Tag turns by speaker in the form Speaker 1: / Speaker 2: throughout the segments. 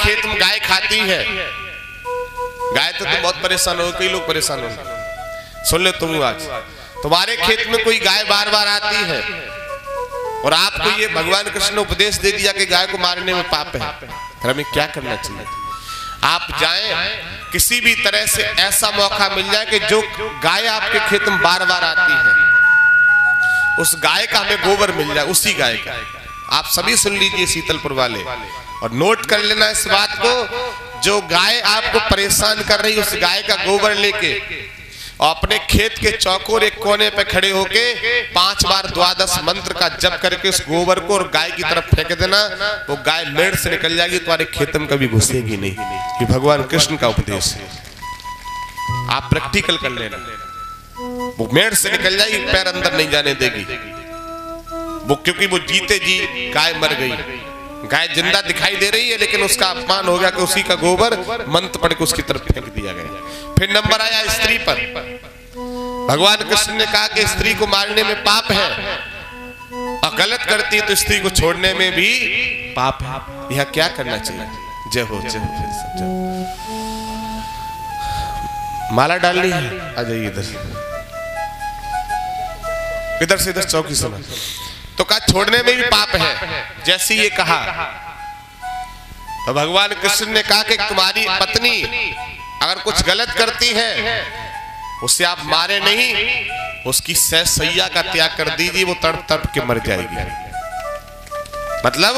Speaker 1: खेत में गाय खाती है, गाय तो तुम बहुत परेशान हो, कई लोग परेशान हो, सुन ले तुम आज तुम्हारे खेत में कोई गाय बार बार आती है और आपको ये भगवान कृष्ण ने उपदेश दे दिया कि गाय को मारने में पाप है, फिर हमें क्या करना चाहिए? आप जाएं, किसी भी तरह से ऐसा मौका मिल जाए कि जो गाय आपके खेत में बार बार आती है उस गाय का हमें गोबर मिल जाए, उसी गाय का। आप सभी सुन लीजिए शीतलपुर वाले, और नोट कर लेना इस बात को, जो गाय आपको परेशान कर रही उस गाय का गोबर लेके और अपने खेत के चौकोर एक कोने पे खड़े होके 5 बार द्वादश मंत्र का जप करके उस गोबर को और गाय की तरफ फेंक देना, वो गाय मेड़ से निकल जाएगी, तुम्हारे खेत में कभी घुसेगी नहीं। ये भगवान कृष्ण का उपदेश है, आप प्रैक्टिकल कर लेना। वो मेड़ से निकल जाएगी, पैर अंदर नहीं जाने देगी वो, क्योंकि वो जीते जी गाय मर गई। गाय जिंदा दिखाई दे रही है लेकिन उसका अपमान हो गया कि उसी का गोबर मंत्र पढ़ के उसकी तरफ फेंक दिया गया। फिर नंबर आया स्त्री पर। भगवान कृष्ण ने कहा कि स्त्री को मारने में पाप है और गलत करती है तो स्त्री को छोड़ने में भी पाप है। यह क्या करना चाहिए? जय हो, जय हो। माला डालनी है, आ जाइए इधर से इधर चौकी सुना। तो कहा छोड़ने में भी पाप है। जैसे ये कहा तो भगवान कृष्ण ने कहा कि तुम्हारी पत्नी अगर कुछ गलत करती है उससे आप मारे नहीं, उसकी सैया का त्याग कर दीजिए, वो तड़प तड़प के मर जाएगी। मतलब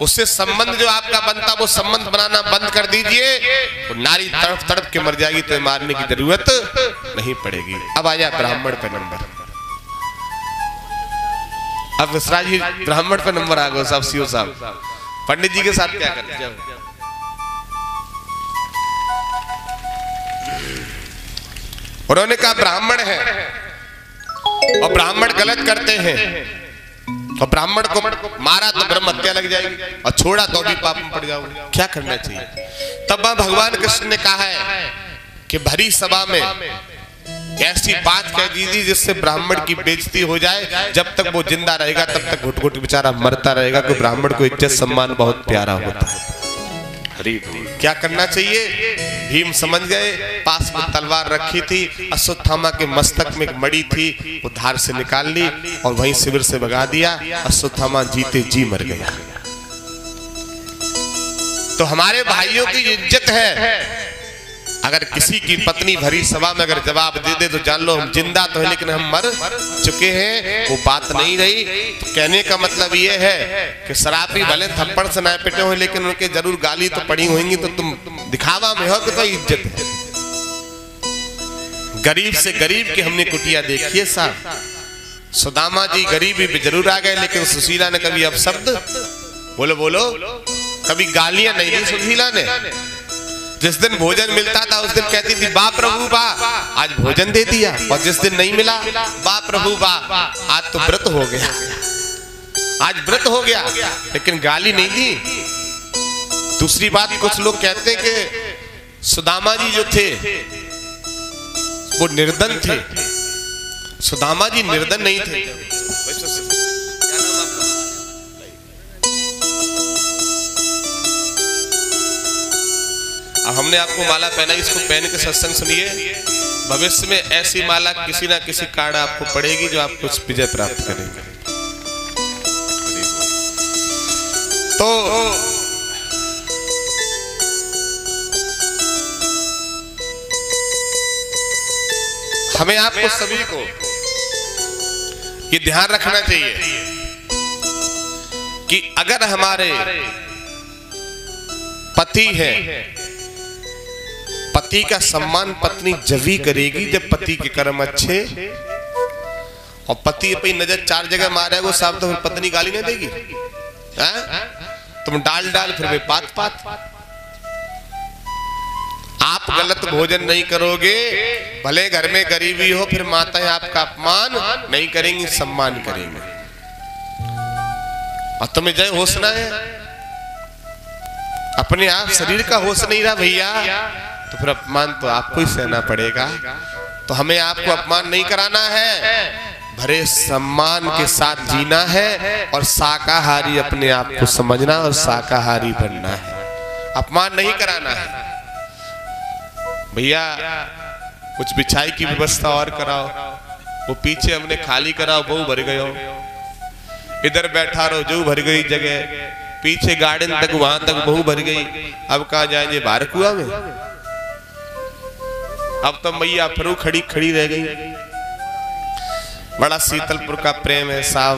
Speaker 1: उससे संबंध जो आपका बनता वो संबंध बनाना बंद कर दीजिए, तो नारी तड़प तड़प के मर जाएगी, तो मारने की जरूरत नहीं पड़ेगी। अब आया ब्राह्मण पे नंबर। अब विश्राज जी ब्राह्मण पे नंबर आ गए साहब, सीओ साहब। पंडित जी के साथ क्या करते हैं? उन्होंने कहा ब्राह्मण है और ब्राह्मण गलत करते हैं और ब्राह्मण को मारा तो ब्रह्म हत्या लग जाएगी और छोड़ा तो भी पाप में पड़ जाओगे, क्या करना चाहिए? तब भगवान कृष्ण ने कहा है कि भरी सभा में ऐसी बात कह दीजिए जिससे ब्राह्मण की बेइज्जती हो जाए। जब तक वो जिंदा रहेगा तब तक घुट घुट बेचारा मरता रहेगा, क्योंकि ब्राह्मण को इज्जत सम्मान बहुत प्यारा होता है। क्या करना चाहिए? भीम समझ गए, पास में तलवार रखी थी, अश्वत्थामा के मस्तक में एक मड़ी थी, वो धार से निकाल ली और वहीं शिविर से भगा दिया। अश्वत्थामा जीते जी मर गया। तो हमारे भाइयों की इज्जत है, अगर किसी की पत्नी भरी सभा में अगर जवाब दे दे तो जान लो हम जिंदा तो है लेकिन हम मर चुके हैं, वो बात नहीं रही। तो कहने का मतलब ये है कि शराबी भले थप्पड़ से ना पिटे हो लेकिन उनके जरूर गाली तो पड़ी होंगी, तो तुम दिखावा में हो कि तो इज्जत है। गरीब से गरीब की हमने कुटिया देखी है साहब। सुदामा जी गरीबी भी जरूर आ गए लेकिन सुशीला ने कभी अपशब्द बोलो बोलो कभी गालियां नहीं दी सुशीला ने। जिस दिन भोजन मिलता था उस दिन कहती थी बा प्रभु बा, आज भोजन दे दिया। और जिस दिन नहीं मिला बा प्रभु बा, आज तो व्रत हो गया, आज व्रत हो गया, लेकिन गाली नहीं दी। दूसरी बात, कुछ लोग कहते हैं कि सुदामा जी जो थे वो निर्धन थे। सुदामा जी निर्धन नहीं थे। अब हमने आपको माला पहनाई, इसको पहन के सत्संग सुनिए। भविष्य में ऐसी माला किसी ना किसी कारण आपको पड़ेगी जो आपको विजय प्राप्त करेंगे। तो हमें आपको सभी को ये ध्यान रखना चाहिए कि अगर हमारे पति है, पति का सम्मान पत्नी जब ही करेगी जब पति के कर्म अच्छे। और पति अपनी नजर 4 जगह मारे वो साहब, तो पत्नी गाली नहीं देगी। तुम डाल डाल फिर वे पात पात। आप गलत भोजन नहीं करोगे, भले घर में गरीबी हो, फिर माताएं आपका अपमान नहीं करेंगी, सम्मान करेंगे। और तुम्हें जय होशना है, अपने आप शरीर का होश नहीं रहा भैया, तो फिर अपमान तो आपको ही सहना पड़ेगा। तो हमें आपको अपमान नहीं कराना है, भरे सम्मान के साथ जीना है और शाकाहारी अपने आप को समझना और शाकाहारी बनना है। अपमान नहीं कराना है भैया, कुछ बिछाई की व्यवस्था और कराओ। वो पीछे हमने खाली कराओ, वो भर गयो, इधर बैठा रहो जो भर गई जगह, पीछे गार्डन तक वहां तक बहु भर गई, अब कहा जाएंगे बाहर कुआ में। अब तो मैया फिर खड़ी खड़ी रह गई। बड़ा शीतलपुर का प्रेम है साहब,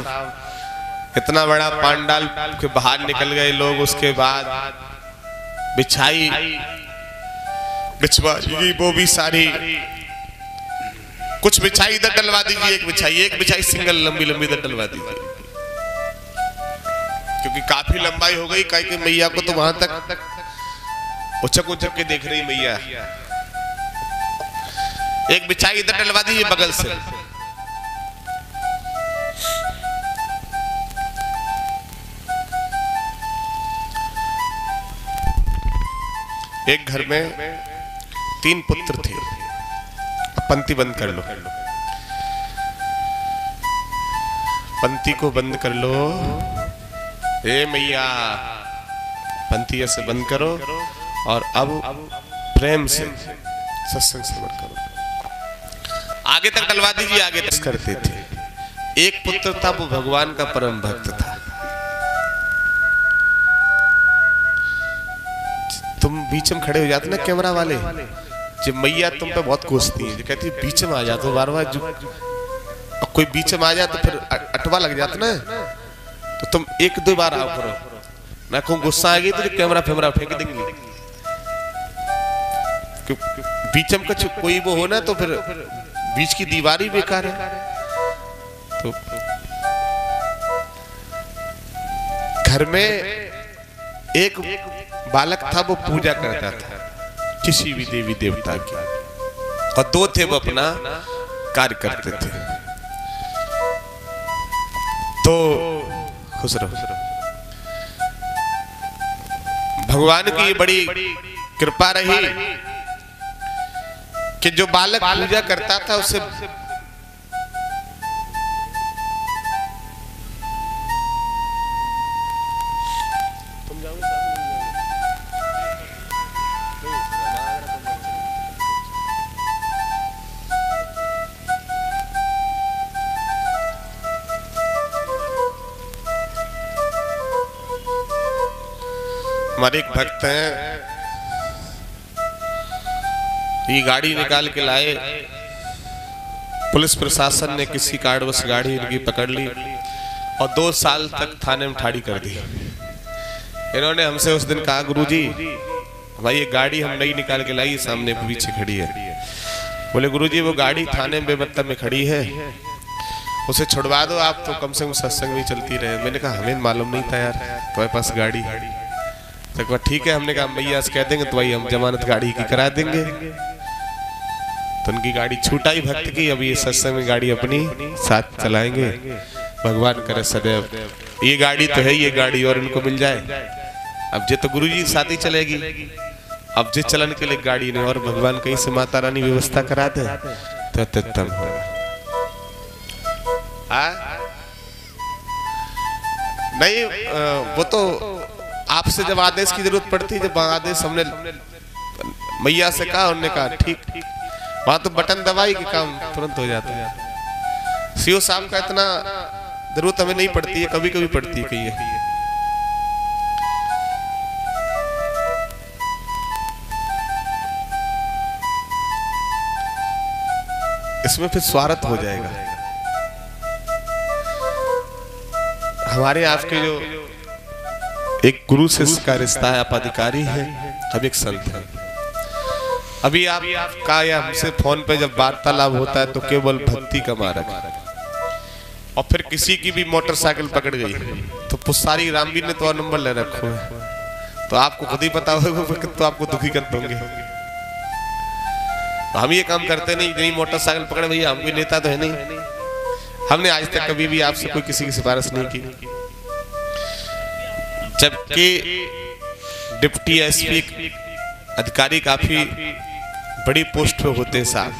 Speaker 1: इतना बड़ा पांडाल के बाहर निकल गए लोग, उसके बाद बिछाई बिछवा वो भी सारी, कुछ बिछाई इधर डलवा दीजिए, एक बिछाई सिंगल लंबी लंबी इधर डलवा दीजिए, क्योंकि काफी लंबाई हो गई। कहीं मैया को तो वहां तक उचक उचक के देख रही मैया, एक बिछाई इधर डलवा दीजिए बगल से। एक घर में 3 पुत्र थे, पंक्ति बंद कर लो, पंक्ति को बंद कर लो। ए मैया पंक्ति ऐसे बंद करो और अब प्रेम से सत्संग श्रवण करो। आगे तक डलवा दीजिए, आगे तक करते थे। एक पुत्र था, वो भगवान का परम भक्त था। तुम बीच में खड़े हो जाते ना कैमरा वाले, जब मैया तुम पे बहुत कोसती है, कहती है बीच में आ जाते हो बार बार, जो कोई बीच में आ जाए तो फिर अटवा लग जाता ना, तो तुम 1-2 बार आओ करो, मैं कहूँ गुस्सा आ गई तो कैमरा फेमरा फेंक देंगे। बीच में कुछ कोई वो हो ना तो फिर बीच की दीवार ही बेकार है। तो घर में एक बालक था, वो पूजा करता था किसी भी देवी देवता की, और 2 थे वो अपना कार्य करते थे। तो खुश रहो, भगवान की बड़ी कृपा रही कि जो बालक पूजा करता था उसे हमारे एक भक्त हैं, ये गाड़ी निकाल के लाए, पुलिस प्रशासन ने किसी कारणवश गाड़ी इनकी पकड़ ली और 2 साल तक थाने में ठाड़ी कर दी। इन्होंने हमसे उस दिन कहा, गुरुजी भाई ये गाड़ी हम नहीं निकाल के लाई, सामने पीछे खड़ी है। बोले गुरुजी वो गाड़ी थाने में बेमतलब में खड़ी है, उसे छुड़वा दो आप, तो कम से कम सत्संग भी चलती रहे। मैंने कहा हमें मालूम नहीं था यार तुम्हारे पास गाड़ी। तो ठीक है, हमने कहा मैया से कह देंगे तो भाई हम जमानत गाड़ी की करा देंगे। तो उनकी गाड़ी छूटाई भक्त की, अभी ये सत्संग में गाड़ी अपनी साथ चलाएंगे, भगवान करे सदैव ये गाड़ी तो है, ये गाड़ी और इनको मिल जाए। अब जे तो गुरुजी साथ ही चलेगी, अब जिस चलन के लिए गाड़ी नहीं, और भगवान कहीं से माता रानी व्यवस्था करा दे तो अत्युत्तम होगा। नहीं वो तो आपसे जब आदेश की जरूरत पड़ती, जब आदेश हमने मैया से कहा, उन्होंने कहा ठीक, वहां तो बटन दबाई के काम तुरंत हो जाता है। सीओ साहब का इतना जरूरत हमें नहीं पड़ती है, कभी कभी पड़ती है कहीं। इसमें फिर स्वार्थ हो जाएगा। हमारे आपके जो एक गुरु शिष्य का रिश्ता है, आप अधिकारी हैं, हम एक संत हैं। अभी आपका या हमसे फोन पे जब वार्तालाप होता है तो केवल भक्ति का मार्ग है, और फिर किसी की भी मोटरसाइकिल पकड़ गई तो पुसारी रामवीर ने तो नंबर ले रखो है, तो आपको खुद ही पता होगा तो आपको दुखी करते होंगे। तो हम ये काम करते नहीं मोटरसाइकिल पकड़े भैया, हम भी नेता तो है नहीं। हमने आज तक कभी भी आपसे कोई किसी की सिफारिश नहीं की, जबकि डिप्टी एसपी अधिकारी काफी बड़ी पोस्ट पे होते हैं साहब,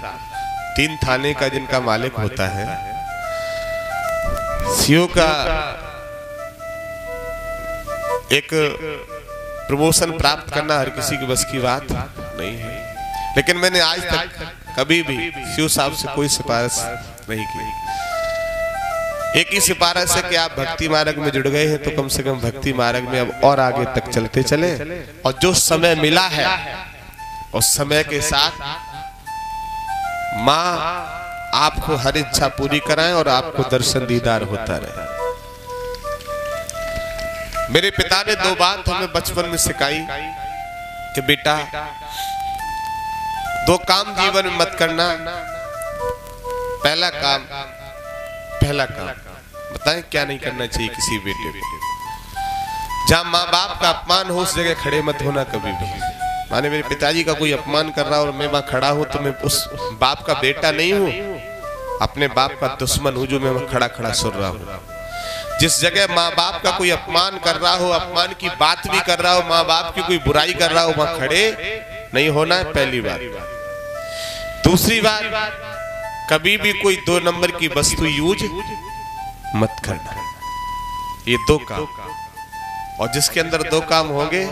Speaker 1: 3 थाने का जिनका मालिक होता है, सीओ का एक प्रमोशन प्राप्त करना हर किसी की बस की बात नहीं है, लेकिन मैंने आज तक कभी भी शिव साहब से कोई सिफारिश नहीं की। एक ही सिफारिश है कि आप भक्ति मार्ग में जुड़ गए हैं तो कम से कम भक्ति मार्ग में अब और आगे तक चलते चले, और जो समय मिला है उस समय के साथ माँ आपको हर इच्छा पूरी कराएं और आपको दर्शन दीदार होता रहे। मेरे पिता ने दो बात हमें बचपन में सिखाई कि बेटा दो काम जीवन में मत करना। पहला काम बताएं क्या नहीं करना चाहिए किसी बेटे को। जहां माँ बाप का अपमान हो उस जगह खड़े मत होना कभी भी। माने मेरे पिताजी का कोई अपमान कर रहा और मैं वहां खड़ा हूं तो मैं उस बाप का बेटा नहीं हूं, अपने बाप का दुश्मन हूं जो मैं खड़ा खड़ा सुन रहा हूं। जिस जगह माँ बाप का कोई अपमान कर रहा हो, अपमान की बात भी कर रहा हो, माँ बाप की कोई बुराई कर रहा हो, वहां खड़े नहीं होना है, पहली बात। दूसरी बात, कभी भी कोई 2 नंबर की वस्तु यूज मत करना। ये 2 काम, और जिसके अंदर 2 काम होंगे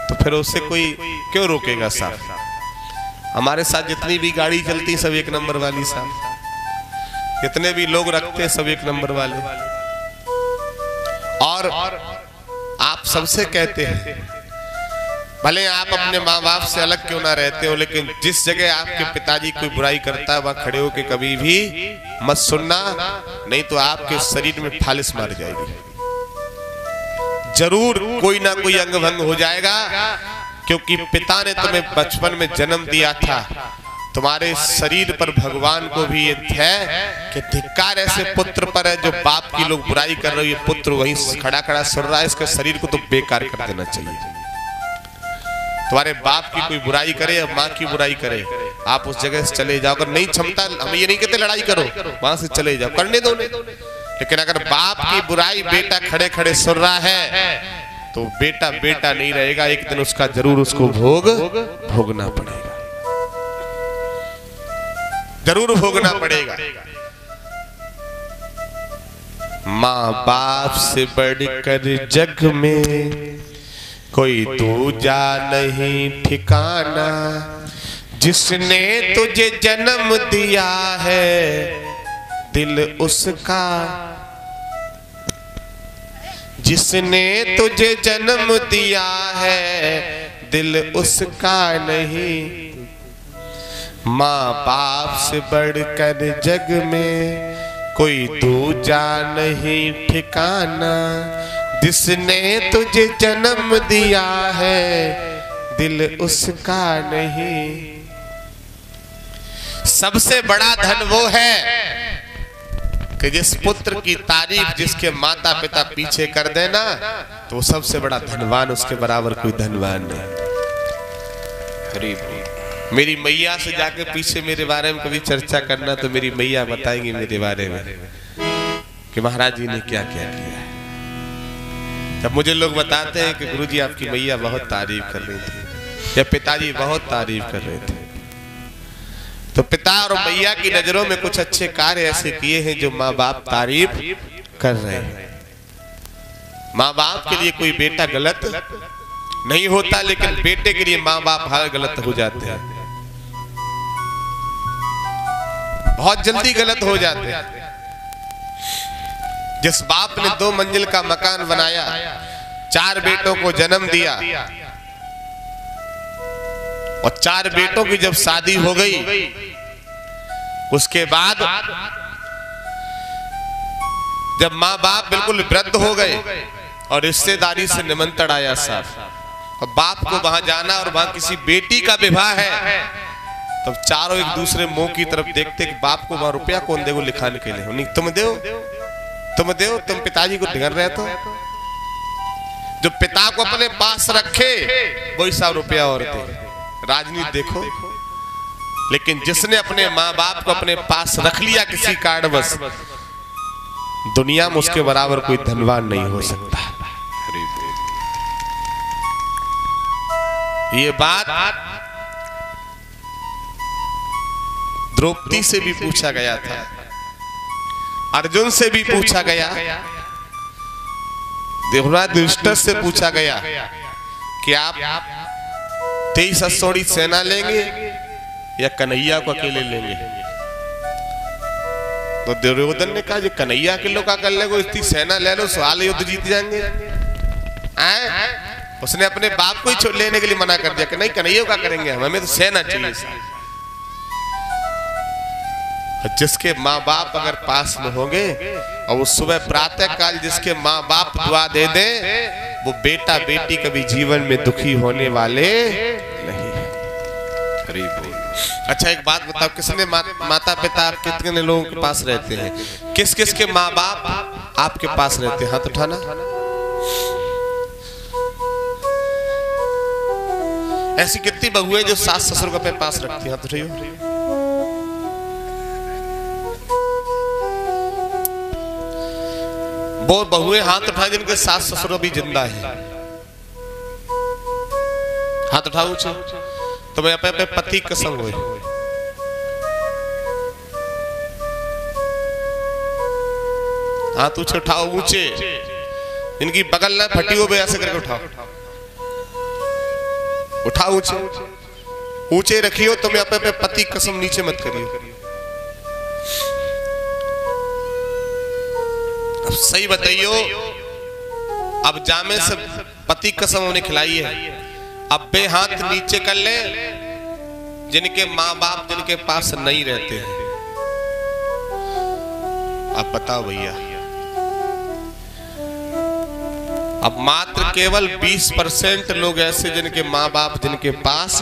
Speaker 1: तो फिर उससे कोई क्यों रोकेगा साहब। हमारे साथ जितनी भी गाड़ी चलती सब 1 नंबर वाली साहब, जितने भी लोग रखते हैं सब 1 नंबर वाले। और आप सबसे कहते हैं, भले आप अपने माँ बाप से अलग क्यों ना रहते हो, लेकिन जिस जगह आपके पिताजी कोई बुराई करता है वहां खड़े होकर कभी भी मत सुनना, नहीं तो आपके शरीर में फालिस मार जाएगी। जरूर कोई ना कोई अंग भंग हो जाएगा, क्योंकि पिता ने तुम्हें बचपन में जन्म दिया था। तुम्हारे शरीर पर भगवान को भी ये है कि धिक्कार ऐसे पुत्र पर है जो बाप की लोग बुराई कर रहे हो। ये पुत्र वहीं खड़ा खड़ा सुन रहा है, इसके शरीर को तो बेकार कर देना चाहिए। तुम्हारे बाप की कोई बुराई करे या माँ की बुराई करे, आप उस जगह से चले जाओ। अगर नहीं क्षमता, हम ये नहीं कहते लड़ाई करो, वहां से चले जाओ, करने दो। लेकिन अगर बाप की बुराई बेटा खड़े खड़े सुन रहा है तो बेटा बेटा नहीं रहेगा, एक दिन उसका जरूर उसको भोगना पड़ेगा, जरूर भोगना पड़ेगा। माँ बाप से बढ़कर जग में कोई दूजा नहीं ठिकाना। जिसने तुझे जन्म दिया है दिल उसका, जिसने तुझे जन्म दिया है दिल उसका नहीं। माँ बाप से बढ़कर जग में कोई दूजा नहीं ठिकाना। जिसने तुझे जन्म दिया है दिल उसका नहीं। सबसे बड़ा धन वो है कि जिस पुत्र की तारीफ जिसके माता पिता पीछे कर देना तो सबसे बड़ा धनवान, उसके बराबर कोई धनवान नहीं। मेरी मैया से जाके पीछे मेरे बारे में कभी चर्चा करना तो मेरी मैया बताएंगी मेरे बारे में कि महाराज जी ने क्या क्या किया है। जब मुझे लोग बताते हैं कि गुरुजी आपकी मैया बहुत तारीफ कर रही थी या पिताजी बहुत तारीफ कर रहे थे, तो पिता और मैया की नजरों में कुछ अच्छे कार्य ऐसे किए हैं जो माँ बाप तारीफ कर रहे हैं। माँ बाप के लिए कोई बेटा गलत नहीं होता, लेकिन बेटे के लिए माँ बाप हर गलत हो जाते हैं, बहुत जल्दी गलत हो जाते हैं। जिस बाप ने 2 मंजिल का मकान बनाया, 4 बेटों को जन्म दिया और 4 बेटों की जब शादी हो गई उसके बाद जब माँ बाप बिल्कुल वृद्ध हो गए और रिश्तेदारी से निमंत्रण आया साहब, और बाप को वहां जाना और वहां किसी बेटी का विवाह है, तब चारों एक दूसरे मुंह की तरफ देखते कि बाप को वहां रुपया कौन देगा लिखाने के लिए। तुम दो, तुम पिताजी को ढिगर रहे तो जो पिता को अपने पास रखे वही 100 रुपया और दे। राजनीति देखो, लेकिन जिसने अपने माँ बाप को अपने पास रख लिया किसी कारणवश, दुनिया में उसके बराबर कोई धनवान नहीं हो सकता। ये बात द्रौपदी से भी पूछा गया था, अर्जुन से भी पूछा गया, देवराज युधिष्ठिर से पूछा गया कि आप 23 असोड़ी सेना लेंगे या कन्हैया को अकेले लेंगे। तो दुर्योधन ने कहा, जो कन्हैया किलो का कर ले, इतनी सेना ले लो, सवाल युद्ध जीत जाएंगे। उसने अपने बाप को ही लेने के लिए मना कर दिया कि नहीं, कन्हैया का करेंगे, हमें तो सेना चाहिए। जिसके माँ बाप अगर पास में होंगे और वो सुबह प्रातः काल जिसके माँ बाप दुआ दे दे, वो बेटा बेटी कभी जीवन में दुखी होने वाले नहीं। हरि बोल। अच्छा एक बात बताओ, किसने माता पिता कितने लोगों के पास रहते हैं? किस किस के माँ बाप आपके पास रहते हैं? हाथ उठाना। ऐसी कितनी बहुएं जो सास ससुर को अपने पास रखती हैं? हाथ उठाइए। वो बहुएं हाथ उठाए जिनके सास ससुर अभी जिंदा है। हाथ उठाओ ऊंचे। तो मैं अपने पति कसम हुए, हाथ ऊंचे उठाओ, ऊंचे। इनकी बगल ना फटी हो, ऐसे करके उठाओ, उठाओ ऊंचे, ऊंचे रखियो। तो मैं अपने पति कसम नीचे मत करियो। अब सही बताइयो, अब जामे से पति कसम उन्हें खिलाई है, अब बे हाथ नीचे कर ले जिनके माँ बाप जिनके पास नहीं रहते हैं। अब बताओ भैया, अब मात्र केवल 20% लोग ऐसे जिनके माँ बाप जिनके पास,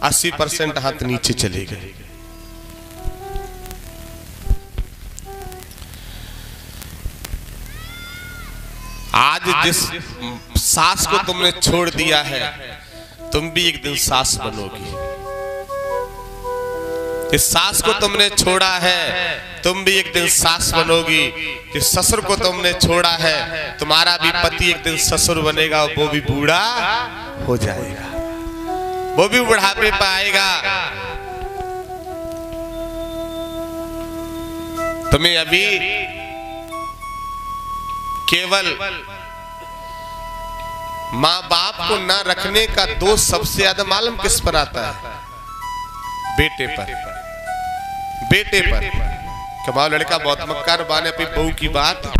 Speaker 1: 80% हाथ नीचे चले गए। आज जिस सास को तुमने छोड़ दिया है, तुम भी एक दिन सास बनोगी। जिस सास को तुमने छोड़ा है, तुम भी एक दिन सास बनोगी। जिस ससुर को तुमने छोड़ा है, तुम्हारा भी पति एक दिन ससुर बनेगा, वो भी बूढ़ा हो जाएगा, वो भी बुढ़ापे पे आएगा। तुम्हें अभी केवल माँ बाप को ना रखने का दोष सबसे ज्यादा मालूम किस पर आता है? बेटे पर। बेटे पर कमाल, लड़का बहुत मक्कार बाने अपनी बहू की बात।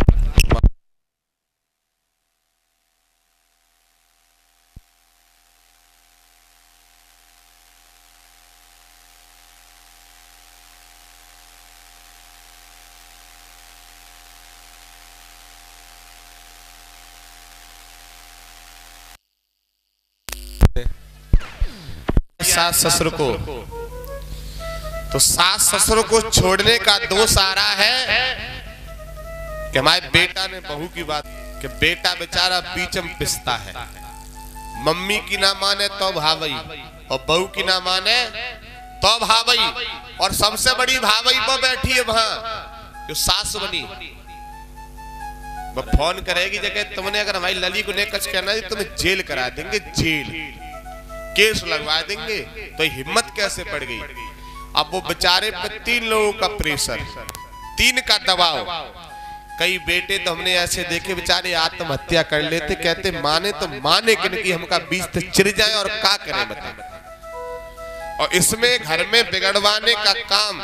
Speaker 1: सास ससुर को, तो सास ससुर को छोड़ने का दोष आ रहा है कि हमारे बेटा ने बहू की बात, कि बेटा बेचारा बीच में पिसता है, मम्मी की ना माने तो भावई, और बहू की ना माने तो भावई, और सबसे बड़ी भावई पर बैठी है वहां जो सास बनी। वो फोन करेगी जगह, तुमने अगर हमारी लली को नहीं कच कहना है, तुम्हें जेल करा देंगे, जेल केस लगवा देंगे। तो हिम्मत कैसे पड़ गई? अब वो बेचारे पे 3 लोगों का प्रेशर, 3 का दबाव। कई बेटे तो हमने ऐसे देखे बेचारे आत्महत्या कर लेते, कहते माने तो माने कि हमका बीच से चिर जाए और क्या करें बता। और इसमें घर में बिगड़वाने का काम,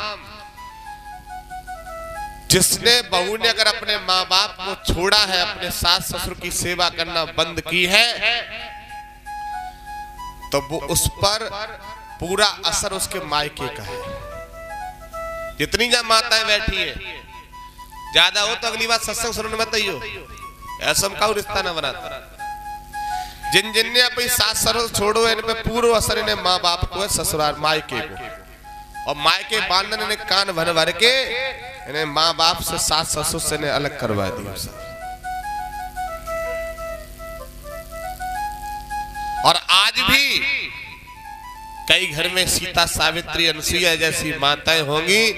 Speaker 1: जिसने बहू ने अगर अपने माँ बाप को छोड़ा है, अपने सास ससुर की सेवा करना बंद की है, तो वो उस पर पूरा असर उसके मायके का है। जितनी जब माताएं बैठी हैं, ज्यादा हो तो अगली बार सत्संग सुनने मत आइयो, ऐसा का रिश्ता ना बनाता। जिन जिन ने अपनी सास ससुर छोड़ो, इन पे पूरा असर इन्हें माँ बाप को है, ससुराल मायके को। और मायके बांधने ने कान भर भर के इन्हें माँ बाप से सास ससुर से ने अलग करवा दिया। और आज भी कई घर में सीता सावित्री अनसुईया जैसी माताएं होंगी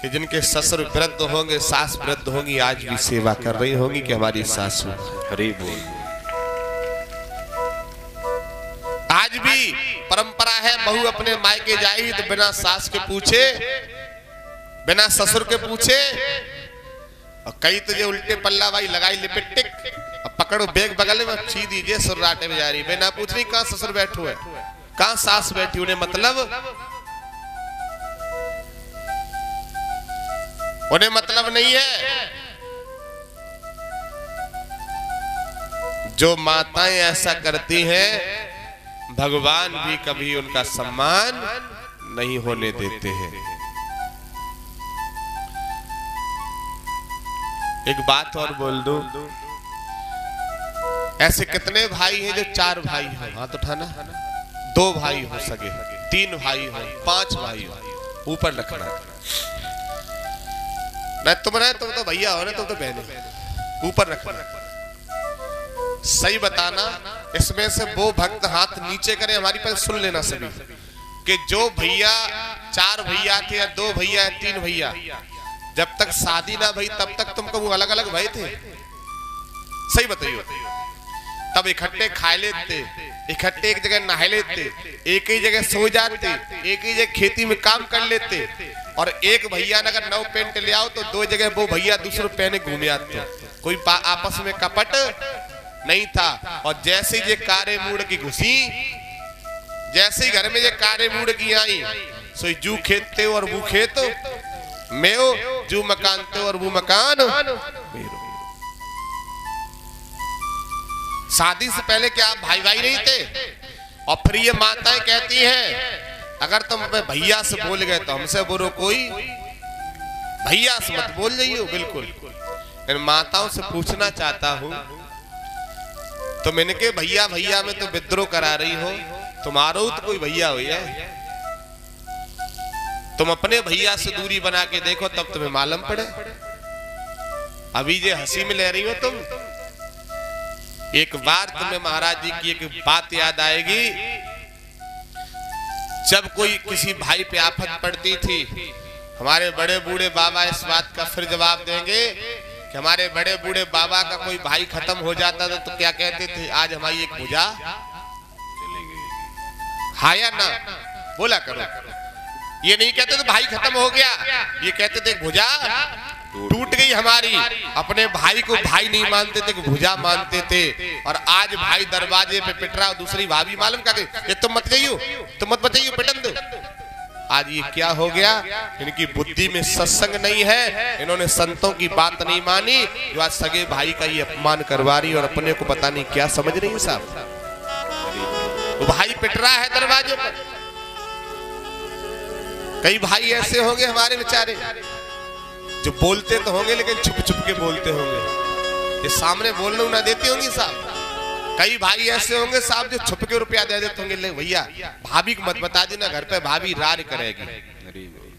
Speaker 1: कि जिनके ससुर वृद्ध होंगे, सास वृद्ध होंगी, आज भी सेवा कर रही होंगी कि हमारी सासू। हरि बोल। आज भी परंपरा है, बहू अपने मायके जाएगी तो बिना सास के पूछे, बिना ससुर के पूछे, और कई तो ये उल्टे पल्ला भाई लगाई लिपटिक, अब पकड़ो बैग बगल में ची दीजिए, सुर्राटे बजा रही, मैं ना पूछ रही कहाँ ससुर बैठो है, कहाँ सास बैठी, उन्हें मतलब नहीं है। जो माताएं ऐसा करती हैं भगवान भी कभी उनका सम्मान नहीं होने देते हैं। एक बात और बोल दूं, ऐसे कितने भाई हैं जो 4 भाई हैं? हाथ उठाना। 2 भाई हो सके, 3 भाई हो, 5 भाई हो, ऊपर रखना। नहीं तुम तो भैया हो ना, तुम तो बहन, ऊपर रखना। सही बताना, इसमें से वो भक्त हाथ नीचे करें, हमारी पर सुन लेना सभी, कि जो भैया 4 भैया थे या 2 भैया या 3 भैया, जब तक शादी ना भई तब तक तुमको अलग अलग भाई थे? सही बताइए। तब इकट्ठे खा लेते, इकट्ठे एक जगह नहा लेते, एक ही जगह सो जाते, एक ही जगह खेती में काम कर लेते, और एक भैया ने अगर 9 पेंट ले आओ तो 2 जगह वो भैया दूसरे पहने घूमे आते। कोई आपस में कपट नहीं था। और जैसे ये कारे मूड की घुसी, जैसे ही घर में ये कारे मूड की आई, सो जू खेतते और वो खेत मेरो, जू मकान तो और वो मकान मेरो। शादी से पहले क्या आप भाई भाई नहीं थे? और फिर ये माताएं कहती हैं अगर तुम भैया से बोल गए तो हमसे बोलो कोई भैया से मत बोल जाइए। बिल्कुल। इन माताओं से पूछना चाहता हूं, तुम इनके भैया भैया में तो विद्रोह करा रही हो, तुम्हारो तो कोई भैया हो है? तुम अपने भैया से दूरी बना के देखो, तब तुम्हें मालूम पड़े। अभी ये हंसी में ले रही हो तुम, एक बार तुम्हें महाराज जी की एक बात याद आएगी। जब कोई किसी भाई पे आफत पड़ती थी, हमारे बड़े बूढ़े बाबा इस बात का फिर जवाब देंगे कि हमारे बड़े बूढ़े बाबा का कोई भाई खत्म हो जाता था तो क्या कहते थे? आज हमारी एक भुजा हाँ या ना बोला करो। ये नहीं कहते थे भाई खत्म हो गया, ये कहते थे भुजा टूट गई हमारी। अपने भाई को भाई नहीं मानते थे, भुजा मानते थे। और आज भाई दरवाजे पे पिट रहा, दूसरी भाभी मालूम क्या ये तुम मत जाइयो, तुम मत बचाइयो, पिटन दो। आज ये क्या हो गया? इनकी बुद्धि में सत्संग नहीं है, इन्होंने संतों की बात नहीं मानी, जो आज सगे भाई का ये अपमान करवा रही और अपने को पता नहीं क्या समझ रही है। साहब वो भाई पिट रहा है दरवाजे पर। कई भाई ऐसे होंगे हमारे बेचारे जो बोलते तो होंगे लेकिन छुप छुप के बोलते होंगे, ये सामने बोलने ना देते होंगे साहब। कई भाई ऐसे होंगे साहब जो छुप के रुपया दे देते होंगे, ले भैया भाभी को मत बता देना, घर पे भाभी राज करेगी।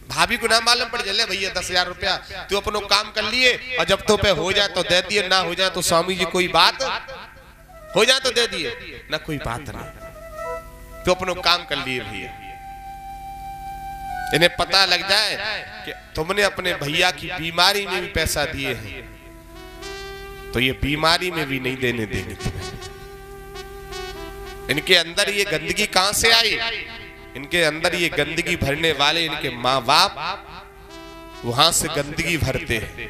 Speaker 1: भाभी को ना मालूम पड़ जाए, भैया 10,000 रुपया तू अपनो काम कर लिए, और जब तो पे हो जाए तो दे दिए, ना हो जाए तो स्वामी जी कोई बात हो जाए तो दे दिए, ना कोई बात नहीं, तो अपनो काम कर लिए भैया। इन्हें पता लग जाए कि तुमने अपने भैया की बीमारी में भी पैसा दिए हैं, तो ये बीमारी में भी नहीं देने देंगे तुम्हें। इनके अंदर ये गंदगी कहां से आई? इनके अंदर ये गंदगी भरने वाले इनके माँ बाप वहां से गंदगी भरते हैं,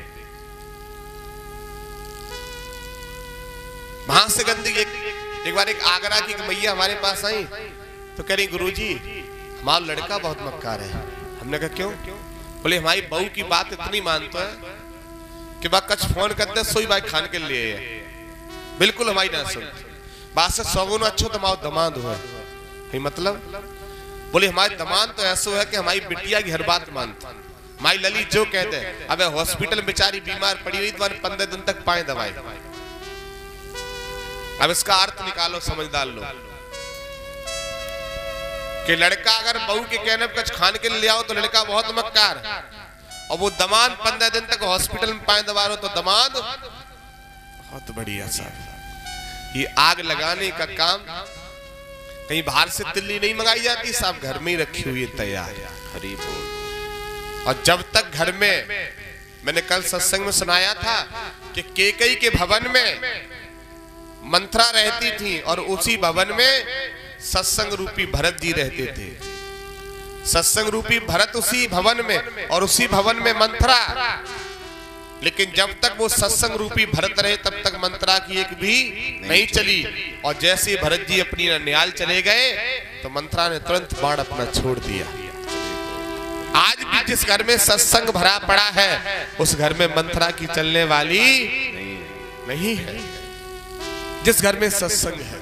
Speaker 1: वहां से गंदगी। एक बार एक आगरा की मैया हमारे पास आई तो कह रही गुरुजी हमारा लड़का बहुत मक्कार है। हमने कहा क्यों? बोले हमारी बहू की बात इतनी मानता है कि बा कच फोन करते सोई भाई खान के लिए है, बिल्कुल हमारी ना सुनते। बात से सौगुन अच्छो तो हमारा दमाद हुआ है, मतलब बोले हमारे दमाद तो ऐसा है कि हमारी बिटिया की हर बात मानता। हमारी ललित जो कहते हैं, अबे हॉस्पिटल बेचारी बीमार पड़ी हुई, 15 दिन तक पाए दवाई। अब इसका अर्थ निकालो, समझदार लोग, कि लड़का अगर बहू के कहने पर कुछ खाने के लिए ले आओ तो लड़का बहुत मक्कार, और वो दमाद 15 दिन तक हॉस्पिटल में पाए दवा तो दमाद बहुत बढ़िया साहब। ये आग लगाने का काम कहीं बाहर से तिल्ली नहीं मंगाई जाती साहब, घर में ही रखी हुई है तैयार। हरि बोल। और जब तक घर में, मैंने कल सत्संग में सुनाया था कि केकई के भवन में मंत्रा रहती थी और उसी भवन में सत्संग रूपी भरत जी रहते थे। सत्संग रूपी भरत उसी भवन में, और उसी भवन में मंत्रा। लेकिन जब तक वो सत्संग रूपी भरत रहे तब तक मंत्रा की एक भी नहीं चली। और जैसे भरत जी अपनी ननिहाल चले गए तो मंत्रा ने तुरंत बाण अपना छोड़ दिया। आज भी जिस घर में सत्संग भरा पड़ा है उस घर में मंत्रा की चलने वाली नहीं है। जिस घर में सत्संग है,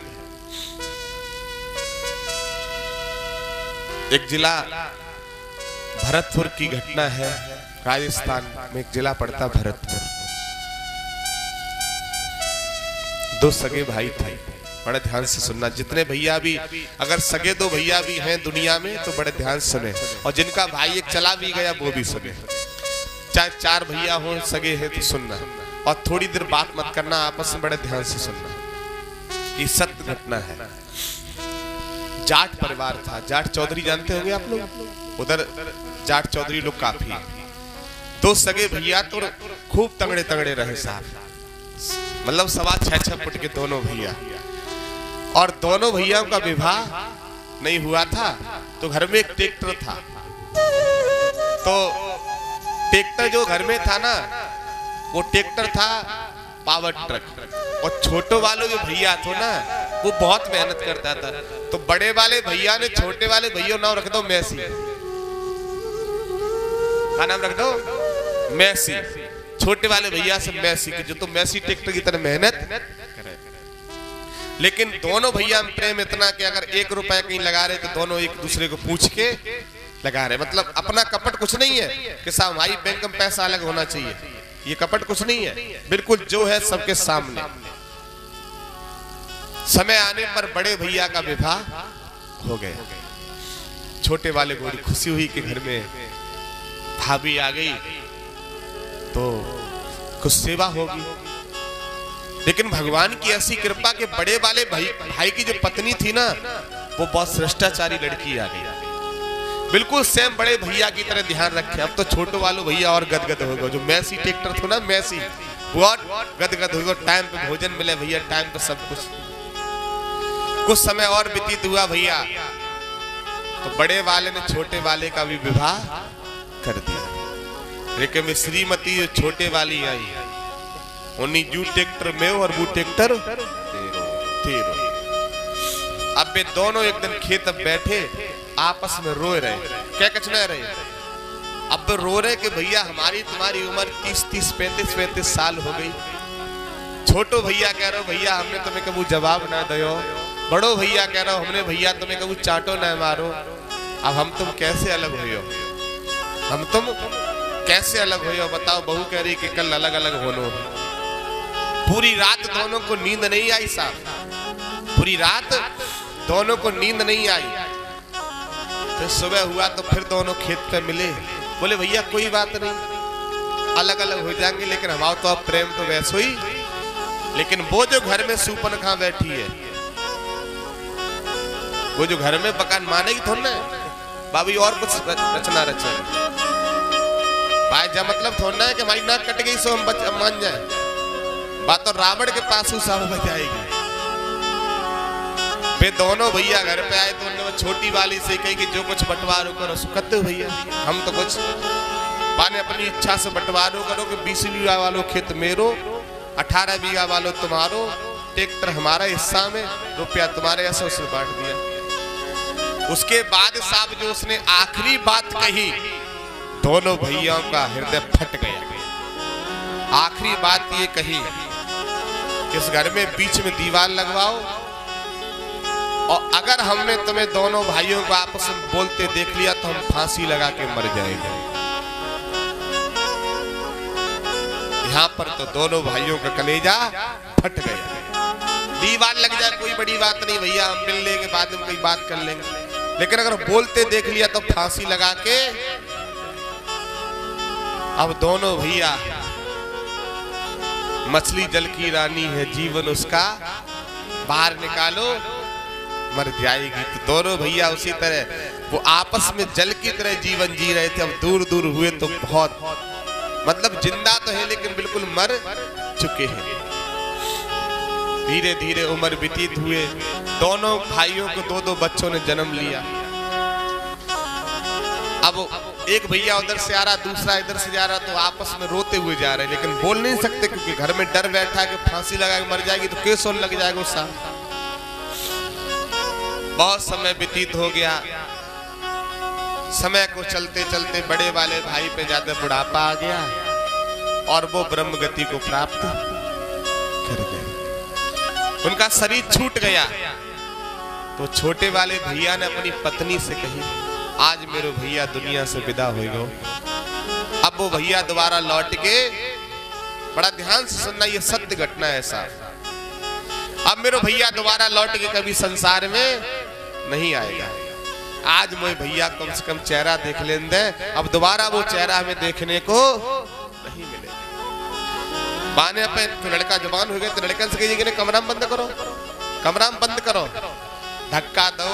Speaker 1: एक जिला भरतपुर की घटना है, राजस्थान में एक जिला पड़ता भरतपुर। दो सगे भाई थे, बड़े ध्यान से सुनना। जितने भैया भी, अगर सगे दो भैया भी हैं दुनिया में तो बड़े ध्यान से सुने, और जिनका भाई एक चला भी गया वो भी सुने। चाहे चार भैया हो सगे हैं तो सुनना, और थोड़ी देर बात मत करना, आपस में बड़े ध्यान से सुनना। ये सत्य घटना है। जाट परिवार था, जाट चौधरी जानते होंगे आप लोग, उधर जाट चौधरी लोग काफी। दो सगे भैया तो खूब तगड़े तगड़े रहे साहब, मतलब 6.25 फुट के दोनों भैया। और दोनों भैया का विवाह नहीं हुआ था तो घर में एक ट्रैक्टर था। तो ट्रैक्टर जो घर में था ना, वो ट्रैक्टर था पावर ट्रक। और छोटो वालों जो भैया थे ना, वो बहुत मेहनत करता था। तो बड़े वाले भैया ने छोटे वाले भैया नाम रख दो मैसी। क्या नाम रख दो? मैसी। छोटे वाले भैया से मैसी की, जो तो मैसी ट्रैक्टर की तरह मेहनत करे। लेकिन दोनों भैया में प्रेम इतना कि अगर 1 रुपया कहीं लगा रहे तो दोनों एक दूसरे को पूछ के लगा रहे। मतलब अपना कपट कुछ नहीं है कि साहब हमारी बैंक में पैसा अलग होना चाहिए, ये कपट कुछ नहीं है, बिल्कुल जो है सबके सामने। समय आने पर बड़े भैया का विवाह हो गया। छोटे वाले को बड़ी खुशी हुई कि घर में भाभी आ गई तो कुछ सेवा होगी। लेकिन भगवान की ऐसी कृपा के बड़े वाले भाई की जो पत्नी थी ना, वो बहुत भ्रष्टाचारी लड़की आ गई, बिल्कुल सेम बड़े भैया की तरह ध्यान रखे। अब तो छोटो वालों भैया और गदगद हो गए। जो मैसी ट्रैक्टर था ना, मैसी बहुत गदगद हो गए। टाइम पे भोजन मिले भैया, टाइम पे सब कुछ। कुछ समय और व्यतीत हुआ भैया, तो बड़े वाले ने छोटे वाले का भी विवाह कर दिया। लेकिन श्रीमती जो छोटे वाली आई, उन्हीं जू ट्रैक्टर में और वो ट्रैक्टर तेरो। अब वे दोनों एक दिन खेत बैठे आपस में रो रहे, क्या कचना रहे। अब रो रहे कि भैया हमारी तुम्हारी उम्र 30, 35 साल हो गई। छोटो भैया कह रहे हो भैया हमने तुम्हें कभी जवाब ना दो। बड़ो भैया कह रहे हो हमने भैया तुम्हें कभी चाटो ना मारो। अब हम तुम कैसे अलग हुए हो, हम तुम कैसे अलग हुए हो बताओ। बहू कह रही कि कल अलग अलग होनो। पूरी रात दोनों को नींद नहीं आई साहब, पूरी रात दोनों को नींद नहीं आई। फिर सुबह हुआ तो फिर दोनों खेत पे मिले। बोले भैया कोई बात नहीं, अलग अलग हो जाएंगे, लेकिन हमारा तो अब प्रेम तो वैसे ही। लेकिन वो जो घर में सूपनखा बैठी है, वो जो घर में पकान मानेगी थोड़ा ना भाभी, और कुछ रचना रचे भाई। जब मतलब थोड़ा है कि हमारी नाक कट गई सो हम मान जाए। बात तो रावण के पास साहब बचाएगी। वे दोनों भैया घर पे आए तो उन्होंने छोटी वाली से कही कि जो कुछ बंटवारो करो सुखते भैया, हम तो कुछ पाने अपनी इच्छा से बंटवारो करो कि 20 बीघा वालों खेत मेरो, 18 बीघा वालों तुम्हारो, ट्रैक्टर हमारा हिस्सा में, रुपया तुम्हारे ऐसा उसने बांट दिया। उसके बाद साहब जो उसने आखिरी बात कही, दोनों भैयाओं का हृदय फट गया। आखिरी बात ये कही कि इस घर में बीच में दीवार लगवाओ, और अगर हमने तुम्हें दोनों भाइयों को आपस में बोलते देख लिया तो हम फांसी लगा के मर जाएंगे। यहाँ पर तो दोनों भाइयों का कलेजा फट गया। दीवार लग जाए कोई बड़ी बात नहीं भैया, हम मिल लेंगे बाद में कोई बात कर लेंगे, लेकिन अगर बोलते देख लिया तो फांसी लगा के। अब दोनों भैया, मछली जल की रानी है, जीवन उसका बाहर निकालो मर जाएगी। तो दोनों भैया उसी तरह वो आपस में जल की तरह जीवन जी रहे थे। अब दूर दूर हुए तो बहुत, मतलब जिंदा तो है लेकिन बिल्कुल मर चुके हैं। धीरे धीरे उम्र व्यतीत हुए, दोनों भाइयों को 2-2 बच्चों ने जन्म लिया। अब एक भैया उधर से आ रहा, दूसरा इधर से जा रहा, तो आपस में रोते हुए जा रहे हैं, लेकिन बोल नहीं सकते क्योंकि घर में डर बैठा है कि फांसी लगा के मर जाएगी तो केस और लग जाएगा उसका। बहुत समय व्यतीत हो गया। समय को चलते चलते बड़े वाले भाई पे ज्यादा बुढ़ापा आ गया और वो ब्रह्म गति को प्राप्त कर गए। उनका शरीर छूट गया तो छोटे वाले भैया ने अपनी पत्नी से कही, आज मेरे भैया दुनिया से विदा हो गए। अब वो भैया दोबारा लौट के, बड़ा ध्यान से सुनना, ये सत्य घटना है साहब। अब मेरे भैया दोबारा लौट के कभी संसार में नहीं आएगा। आज मोए भैया कम से कम चेहरा देख लें दे, अब दोबारा वो चेहरा हमें देखने को नहीं मिलेगा। बाने पे लड़का जवान हो गया तो लड़कन से कहिए कि कमरा में बंद करो, कमरा में बंद करो, धक्का दो।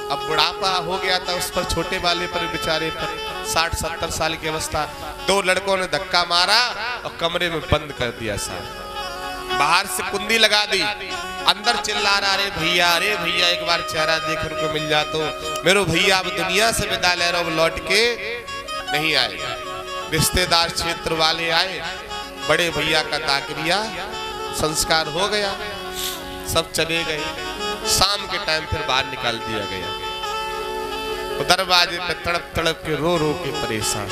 Speaker 1: अब बुढ़ापा हो गया था उस पर, छोटे वाले पर, बेचारे पर 60-70 साल की अवस्था। 2 लड़कों ने धक्का मारा और कमरे में बंद कर दिया साहब। बाहर से कुंडी लगा दी, अंदर चिल्ला रहा, अरे भैया एक बार चेहरा देखने को मिल जा तो। मेरे भैया अब दुनिया से विदा ले रहा, लौट के नहीं आएगा। रिश्तेदार क्षेत्र वाले आए, बड़े भैया का दाकरिया संस्कार हो गया, सब चले गए। शाम के टाइम फिर बाहर निकाल दिया गया। तो दरवाजे पे तड़प तड़प के रो रो के परेशान।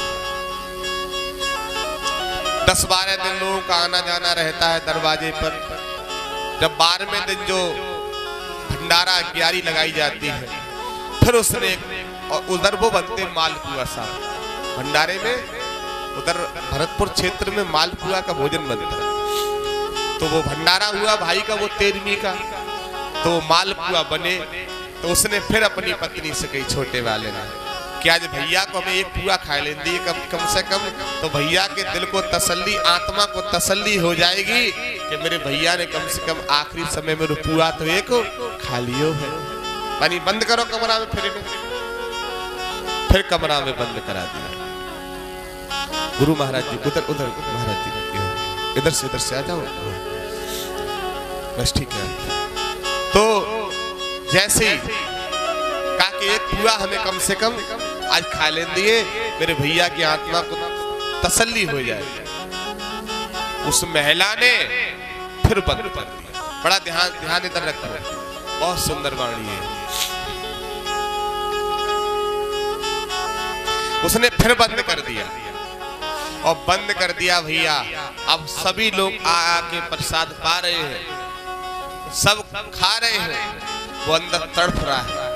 Speaker 1: 10-12 दिन लोगों का आना जाना रहता है दरवाजे पर। जब 12वें दिन जो भंडारा ग्यारी लगाई जाती है, फिर उसने, और उधर वो बनते मालपुआ साहब भंडारे में, उधर भरतपुर क्षेत्र में मालपुआ का भोजन बनता है। तो वो भंडारा हुआ भाई का, वो 13वीं का, तो मालपुआ बने। तो उसने फिर अपनी पत्नी से कही, छोटे वाले ने, कि आज भैया को हमें एक पुआ खा लें दी कम से कम, तो भैया के दिल को तसल्ली, आत्मा को तसल्ली हो जाएगी कि मेरे भैया ने कम से कम आखिरी समय में पुआ तो एक खा लियो है। पानी बंद करो कमरा में, फिर कमरा में बंद करा दिया। गुरु महाराज जी उधर महाराज जी इधर से आ जाओ, बस ठीक है। तो जैसे ही कहा कि एक पुआ हमें कम से कम आज खा लें दिए, मेरे भैया की आत्मा को तसल्ली हो जाए। उस महिला ने फिर बंद कर दिया। बड़ा ध्यान इधर रखो, बहुत सुंदर वाणी है। उसने फिर बंद कर दिया, और बंद कर दिया भैया। अब सभी लोग आके प्रसाद पा रहे हैं, सब खा रहे हैं, वो अंदर तड़प रहा है।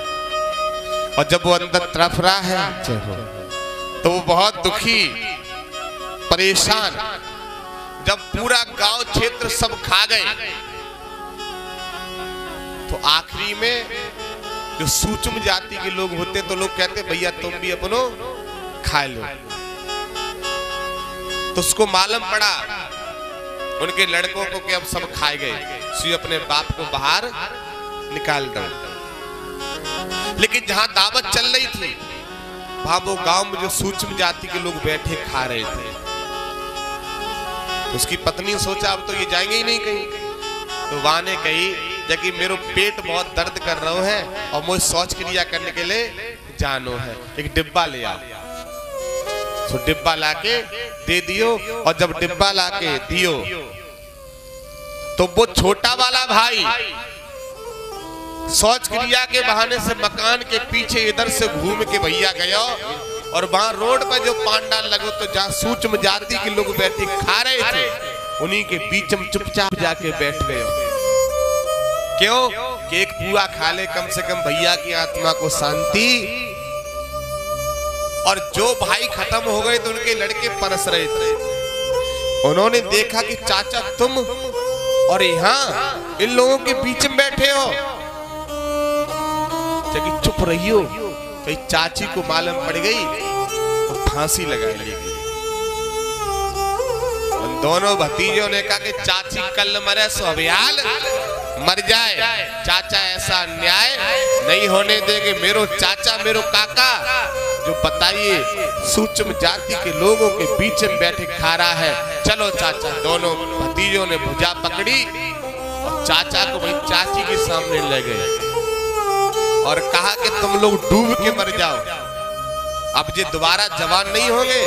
Speaker 1: और जब वो अंदर तड़प रहा है तो वो बहुत दुखी, परेशान। जब पूरा गांव क्षेत्र सब खा गए तो आखिरी में जो सूक्ष्म जाति के लोग होते तो लोग कहते, भैया तुम भी अपनो खा लो। तो उसको मालूम पड़ा उनके लड़कों को कि अब सब खाए गए, सी अपने बाप को बाहर निकाल दो। लेकिन जहां दावत चल रही थी वहां वो गांव में जो सूक्ष्म जाति के लोग बैठे खा रहे थे। तो उसकी पत्नी ने सोचा अब तो ये जाएंगे ही नहीं कहीं। तो वहां ने कही, जबकि मेरे पेट बहुत दर्द कर रहा है और मुझे शौच क्रिया करने के लिए जानो है, एक डिब्बा ले आओ। तो डिब्बा लाके दे दियो, और जब डिब्बा लाके दियो तो वो छोटा वाला भाई शौच क्रिया के बहाने से मकान के पीछे इधर से घूम के भैया गया, और वहां रोड पर जो पांडाल लगो तो जहां सूक्ष्म जाति के लोग बैठे खा रहे थे, उन्हीं के बीच में चुपचाप जाके बैठ गए। क्यों? कि एक पुआ खा ले कम से कम भैया की आत्मा को शांति। और जो भाई खत्म हो गए तो उनके लड़के परस रहे थे। उन्होंने देखा कि चाचा तुम और यहाँ इन लोगों के बीच में बैठे हो, चुप रही हो। कहीं चाची को मालूम पड़ गई तो फांसी लगा ली। उन दोनों भतीजों ने कहा कि चाची कल मरे सो अभियाल मर जाए, चाचा ऐसा अन्याय नहीं होने देंगे। मेरो चाचा मेरो काका जो बताइए सूक्ष्म जाति के लोगों के बीच में बैठे खा रहा है। चलो चाचा। दोनों भतीजों ने भुजा पकड़ी और चाचा को वही चाची के सामने ले गए और कहा कि तुम लोग डूब के मर जाओ। अब ये दोबारा जवान नहीं होंगे।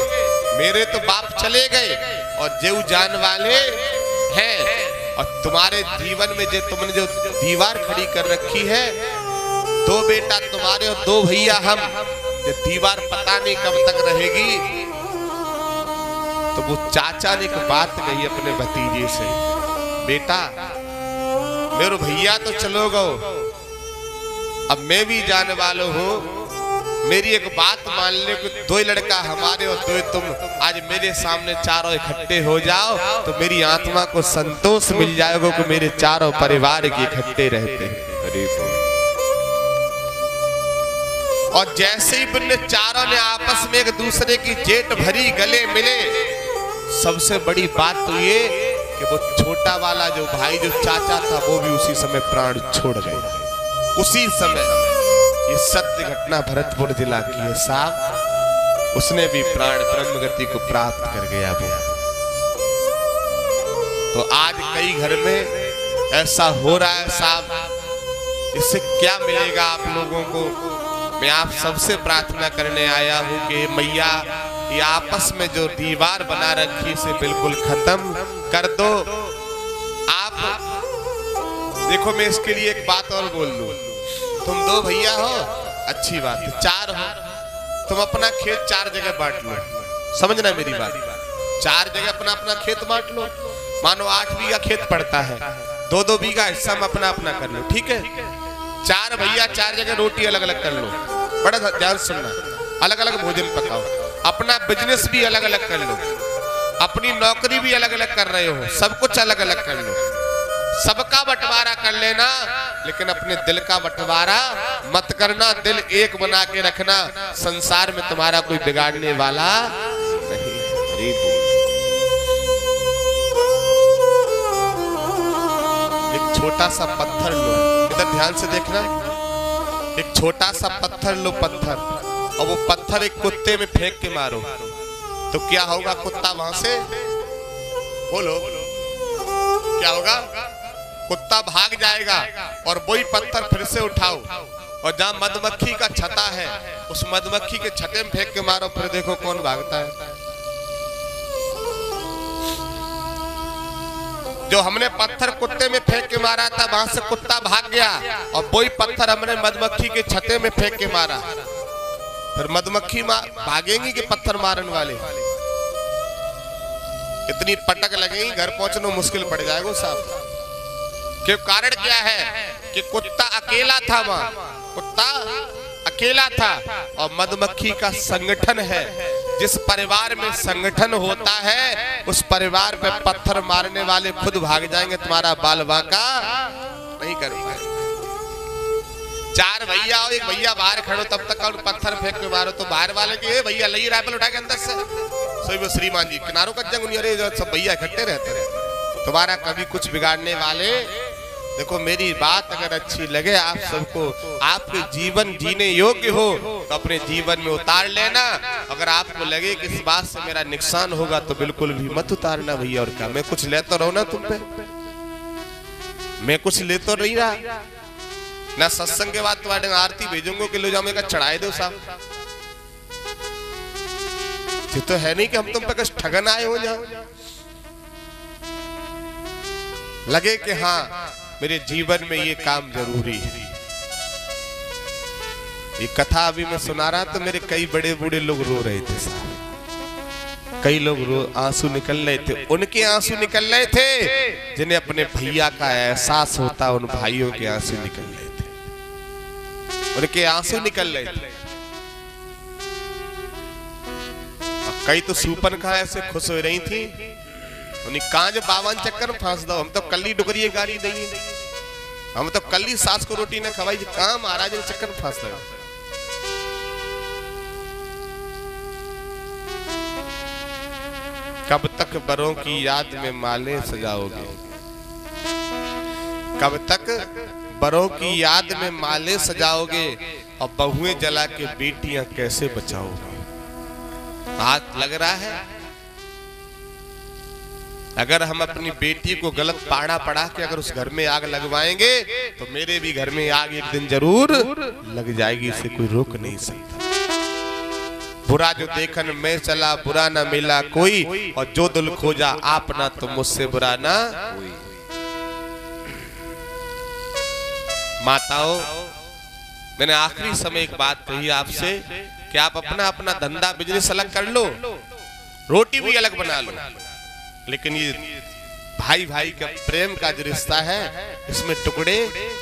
Speaker 1: मेरे तो बाप चले गए और जेऊ जान वाले हैं, और तुम्हारे जीवन में जो तुमने जो दीवार खड़ी कर रखी है, दो बेटा तुम्हारे और दो भैया हम, ये दीवार पता नहीं कब तक रहेगी। तो वो चाचा ने एक बात कही अपने भतीजे से, बेटा मेरे भैया तो चलो गो, अब मैं भी जाने वाला हूँ, मेरी एक बात मान ले कि दो लड़का हमारे और दो तुम आज मेरे सामने चारों इकट्ठे हो जाओ तो मेरी आत्मा को संतोष मिल जाएगा कि मेरे चारों परिवार के इकट्ठे रहते हैं। और जैसे ही उन चारों ने आपस में एक दूसरे की जेठ भरी गले मिले, सबसे बड़ी बात तो ये कि वो छोटा वाला जो भाई जो चाचा था वो भी उसी समय प्राण छोड़ गए। उसी समय ये सत्य घटना भरतपुर जिला की है साहब, उसने भी प्राण ब्रह्म गति को प्राप्त कर गया वो। तो आज कई घर में ऐसा हो रहा है साहब, इससे क्या मिलेगा आप लोगों को? मैं आप सबसे प्रार्थना करने आया हूं कि मैया ये आपस में जो दीवार बना रखी इसे बिल्कुल खत्म कर दो। आप देखो, मैं इसके लिए एक बात और बोल दूं, तुम दो भैया हो अच्छी बात है, चार हो, तुम अपना खेत चार जगह बांट लो, समझना मेरी बात, चार जगह अपना अपना खेत बांट लो। मानो 8 बीघा खेत पड़ता है, 2-2 बीघा हिस्सा में अपना अपना कर लो, ठीक है? चार भैया चार जगह रोटी अलग अलग कर लो, बड़ा ध्यान सुनना, अलग अलग भोजन पकाओ, अपना बिजनेस भी अलग अलग कर लो, अपनी नौकरी भी अलग अलग कर रहे हो, सब कुछ अलग अलग कर लो, सबका बंटवारा कर लेना, लेकिन अपने दिल का बंटवारा मत करना। दिल एक बना के रखना, संसार में तुम्हारा कोई बिगाड़ने वाला नहीं। एक छोटा सा पत्थर लो, इधर ध्यान से देखना, एक छोटा सा पत्थर लो, पत्थर, और वो पत्थर एक कुत्ते में फेंक के मारो तो क्या होगा? कुत्ता वहां से, बोलो क्या होगा? कुत्ता भाग जाएगा। और वही पत्थर फिर से उठाओ और जहां मधुमक्खी का छता है उस मधुमक्खी के छते में फेंक के मारो, फिर देखो कौन भागता है। जो हमने पत्थर कुत्ते में फेंक के मारा था वहां से कुत्ता भाग गया, और वही पत्थर हमने मधुमक्खी के छते में फेंक के मारा, फिर मधुमक्खी भागेंगी कि पत्थर मारने वाले? इतनी पटक लगेगी, घर पहुंचना मुश्किल पड़ जाएगा साहब। क्यों? कारण क्या है कि कुत्ता अकेला था, वहां कुत्ता अकेला था, और मधुमक्खी का संगठन है। जिस परिवार में संगठन होता है उस परिवार में पत्थर मारने वाले खुद भाग जाएंगे, तुम्हारा बाल बांका नहीं कर पाएंगे। चार भैया हो, एक भैया बाहर खड़ो, तब तक और पत्थर फेंक के मारो तो बाहर वाले के भैया लई राइफल उठा के अंदर से, सोई वो श्रीमान जी किनारों का जंग, अरे सब भैया इकट्ठे रहते हैं, तुम्हारा कभी कुछ बिगाड़ने वाले। देखो मेरी बात अगर अच्छी लगे आप सबको, आपके जीवन जीने योग्य हो तो अपने जीवन में उतार लेना। अगर आपको लगे कि इस बात से मेरा नुकसान होगा तो बिल्कुल भी मत उतारना भैया। और क्या, मैं कुछ ले तो रहा ना तुम पे, मैं कुछ ले तो नहीं रहा ना। सत्संग के बाद तुम्हारे आरती भेजूंगा कि लो जाओ मेरा चढ़ाए दो साहब, ये तो है नहीं कि हम तुम पे कुछ ठगन आए हो। जहां लगे कि हाँ मेरे जीवन में ये काम जरूरी है। ये कथा अभी मैं सुना रहा तो मेरे कई बड़े बूढ़े लोग रो रहे थे साहब, कई लोग आंसू निकल रहे थे। उनके आंसू निकल रहे थे जिन्हें अपने भैया का एहसास होता, उन भाइयों के आंसू निकल रहे थे, उनके आंसू निकल रहे थे। कई तो सूपन खा ऐसे खुश हो रही थी, उन्हें कांज 52 चक्कर में फांस दो, हम तो कल ही डुगरिए गाड़ी नहीं, हम तो कल ही सास को रोटी न खवाई, कहां महाराज ने चक्कर में फांस दो। कब तक बरों की याद में माले सजाओगे, कब तक बरों की याद में माले सजाओगे, और बहुएं जला के बेटियां कैसे बचाओगे? हाथ लग रहा है। अगर हम अपनी बेटी को गलत पाड़ा पड़ा के अगर उस घर में आग लगवाएंगे तो मेरे भी घर में आग एक दिन जरूर लग जाएगी, इसे कोई रोक नहीं सकता। बुरा जो देखन मैं चला, बुरा ना मिला कोई, और जो दिल खोजा आप ना तो मुझसे बुरा ना कोई। माताओं, मैंने आखिरी समय एक बात कही आपसे कि आप अपना अपना धंधा बिजनेस अलग कर लो, रोटी भी अलग बना लो, लेकिन ये भाई भाई का प्रेम का जो रिश्ता है इसमें टुकड़े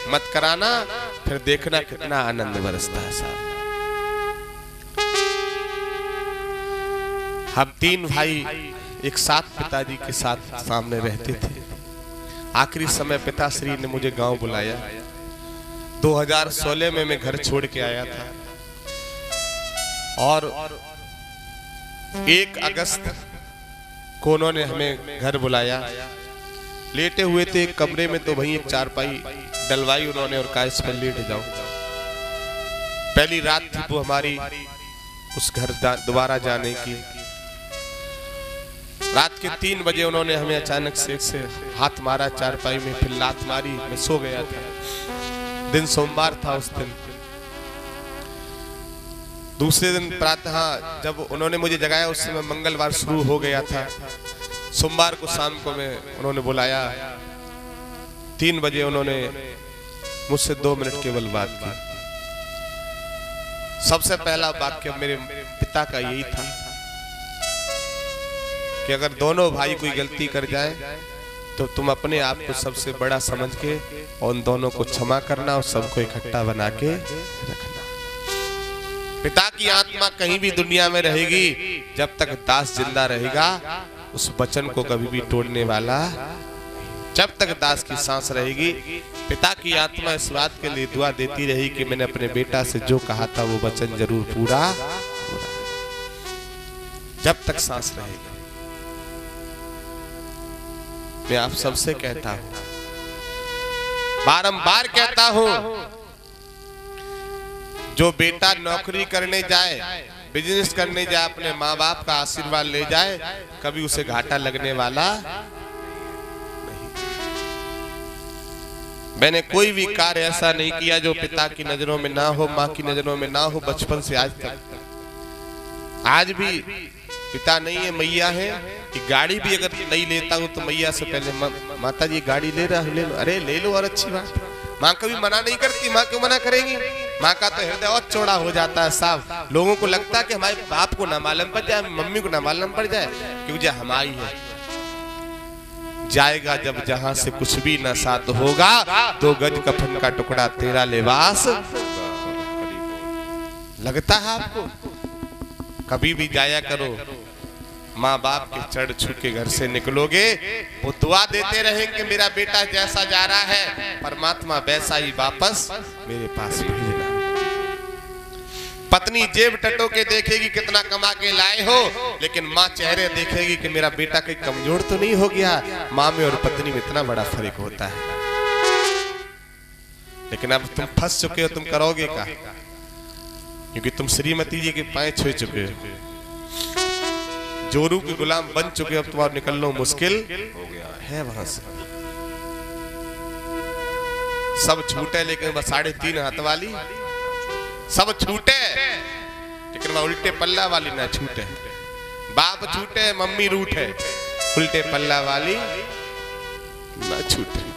Speaker 1: मत कराना, फिर देखना कितना आनंद बरसता है साहब। हम तीन भाई एक साथ पिताजी के साथ सामने रहते थे। आखिरी समय पिताश्री ने मुझे गांव बुलाया। 2016 में मैं घर छोड़ के आया था और 1 अगस्त को उन्होंने हमें घर बुलाया। लेटे हुए थे एक कमरे में, तो वहीं एक चारपाई डलवाई उन्होंने और कहा इस पर लेट जाओ। पहली रात थी वो हमारी उस घर दोबारा जाने की। रात के 3 बजे उन्होंने हमें अचानक से हाथ मारा चारपाई में, फिर लात मारी। मैं सो गया था। दिन सोमवार था उस दिन। दूसरे दिन प्रातः जब उन्होंने मुझे जगाया उस समय मंगलवार शुरू हो गया था। सोमवार को शाम को उन्होंने बुलाया। 3 बजे उन्होंने मुझसे 2 मिनट केवल बात की। सबसे पहला वाक्य मेरे पिता का यही था कि अगर दोनों भाई कोई गलती कर जाए तो तुम अपने आप को सबसे बड़ा समझ के और उन दोनों को क्षमा करना और सबको इकट्ठा बना के रखना। पिता की आत्मा कहीं भी दुनिया में रहेगी, जब तक दास जिंदा रहेगा उस वचन को कभी भी तोड़ने वाला। जब तक दास की सांस रहेगी, पिता की आत्मा इस बात के लिए दुआ देती रही कि मैंने अपने बेटा से जो कहा था वो वचन जरूर पूरा। जब तक सांस रहेगी। मैं आप सबसे कहता हूं, बारंबार कहता हूं, जो बेटा नौकरी करने जाए, बिजनेस करने जाए, अपने माँ बाप का आशीर्वाद ले जाए, कभी उसे घाटा लगने वाला नहीं। मैंने कोई भी कार्य ऐसा नहीं किया जो पिता की नजरों में ना हो, माँ की नजरों में ना हो, बचपन से आज तक। आज भी पिता नहीं है, मैया है। कि गाड़ी भी अगर नहीं लेता हूं तो मैया से पहले माता जी गाड़ी ले रहा है, ले लो। अरे ले लो, और अच्छी बात। माँ कभी मना नहीं करती। माँ क्यों मना करेगी? माँ का तो हृदय और चौड़ा हो जाता है साहब। लोगों को लगता है कि हमारे बाप को ना मालूम पड़ जाए, मम्मी को ना मालूम पड़ जाए, क्योंकि हमारी है। जाएगा जब जहां से कुछ भी न साथ होगा, 2 गज कफन का टुकड़ा तेरा लिबास। लगता है आपको? कभी भी जाया करो, माँ बाप के चढ़ छू के घर से निकलोगे, वो दुआ देते रहेंगे मेरा बेटा जैसा जा रहा है परमात्मा वैसा ही वापस मेरे पास भेजना। पत्नी जेब टटो के देखेगी कितना कमा के लाए हो, लेकिन माँ चेहरे देखेगी कि मेरा बेटा कहीं कमजोर तो नहीं हो गया। माँ में और पत्नी में इतना बड़ा फर्क होता है। लेकिन अब तुम फंस चुके हो, तुम करोगे क्या? क्योंकि तुम श्रीमती जी के पांव छू चुके हो, जोरू के गुलाम बन चुके हो। अब तुम्हारा निकलना मुश्किल हो गया है वहां से। सब छूटे, लेकिन बस 3.5 हाथ वाली सब छूटे, लेकिन वह उल्टे पल्ला वाली ना छूटे। बाप छूटे, मम्मी रूठे, उल्टे पल्ला वाली ना छूटे।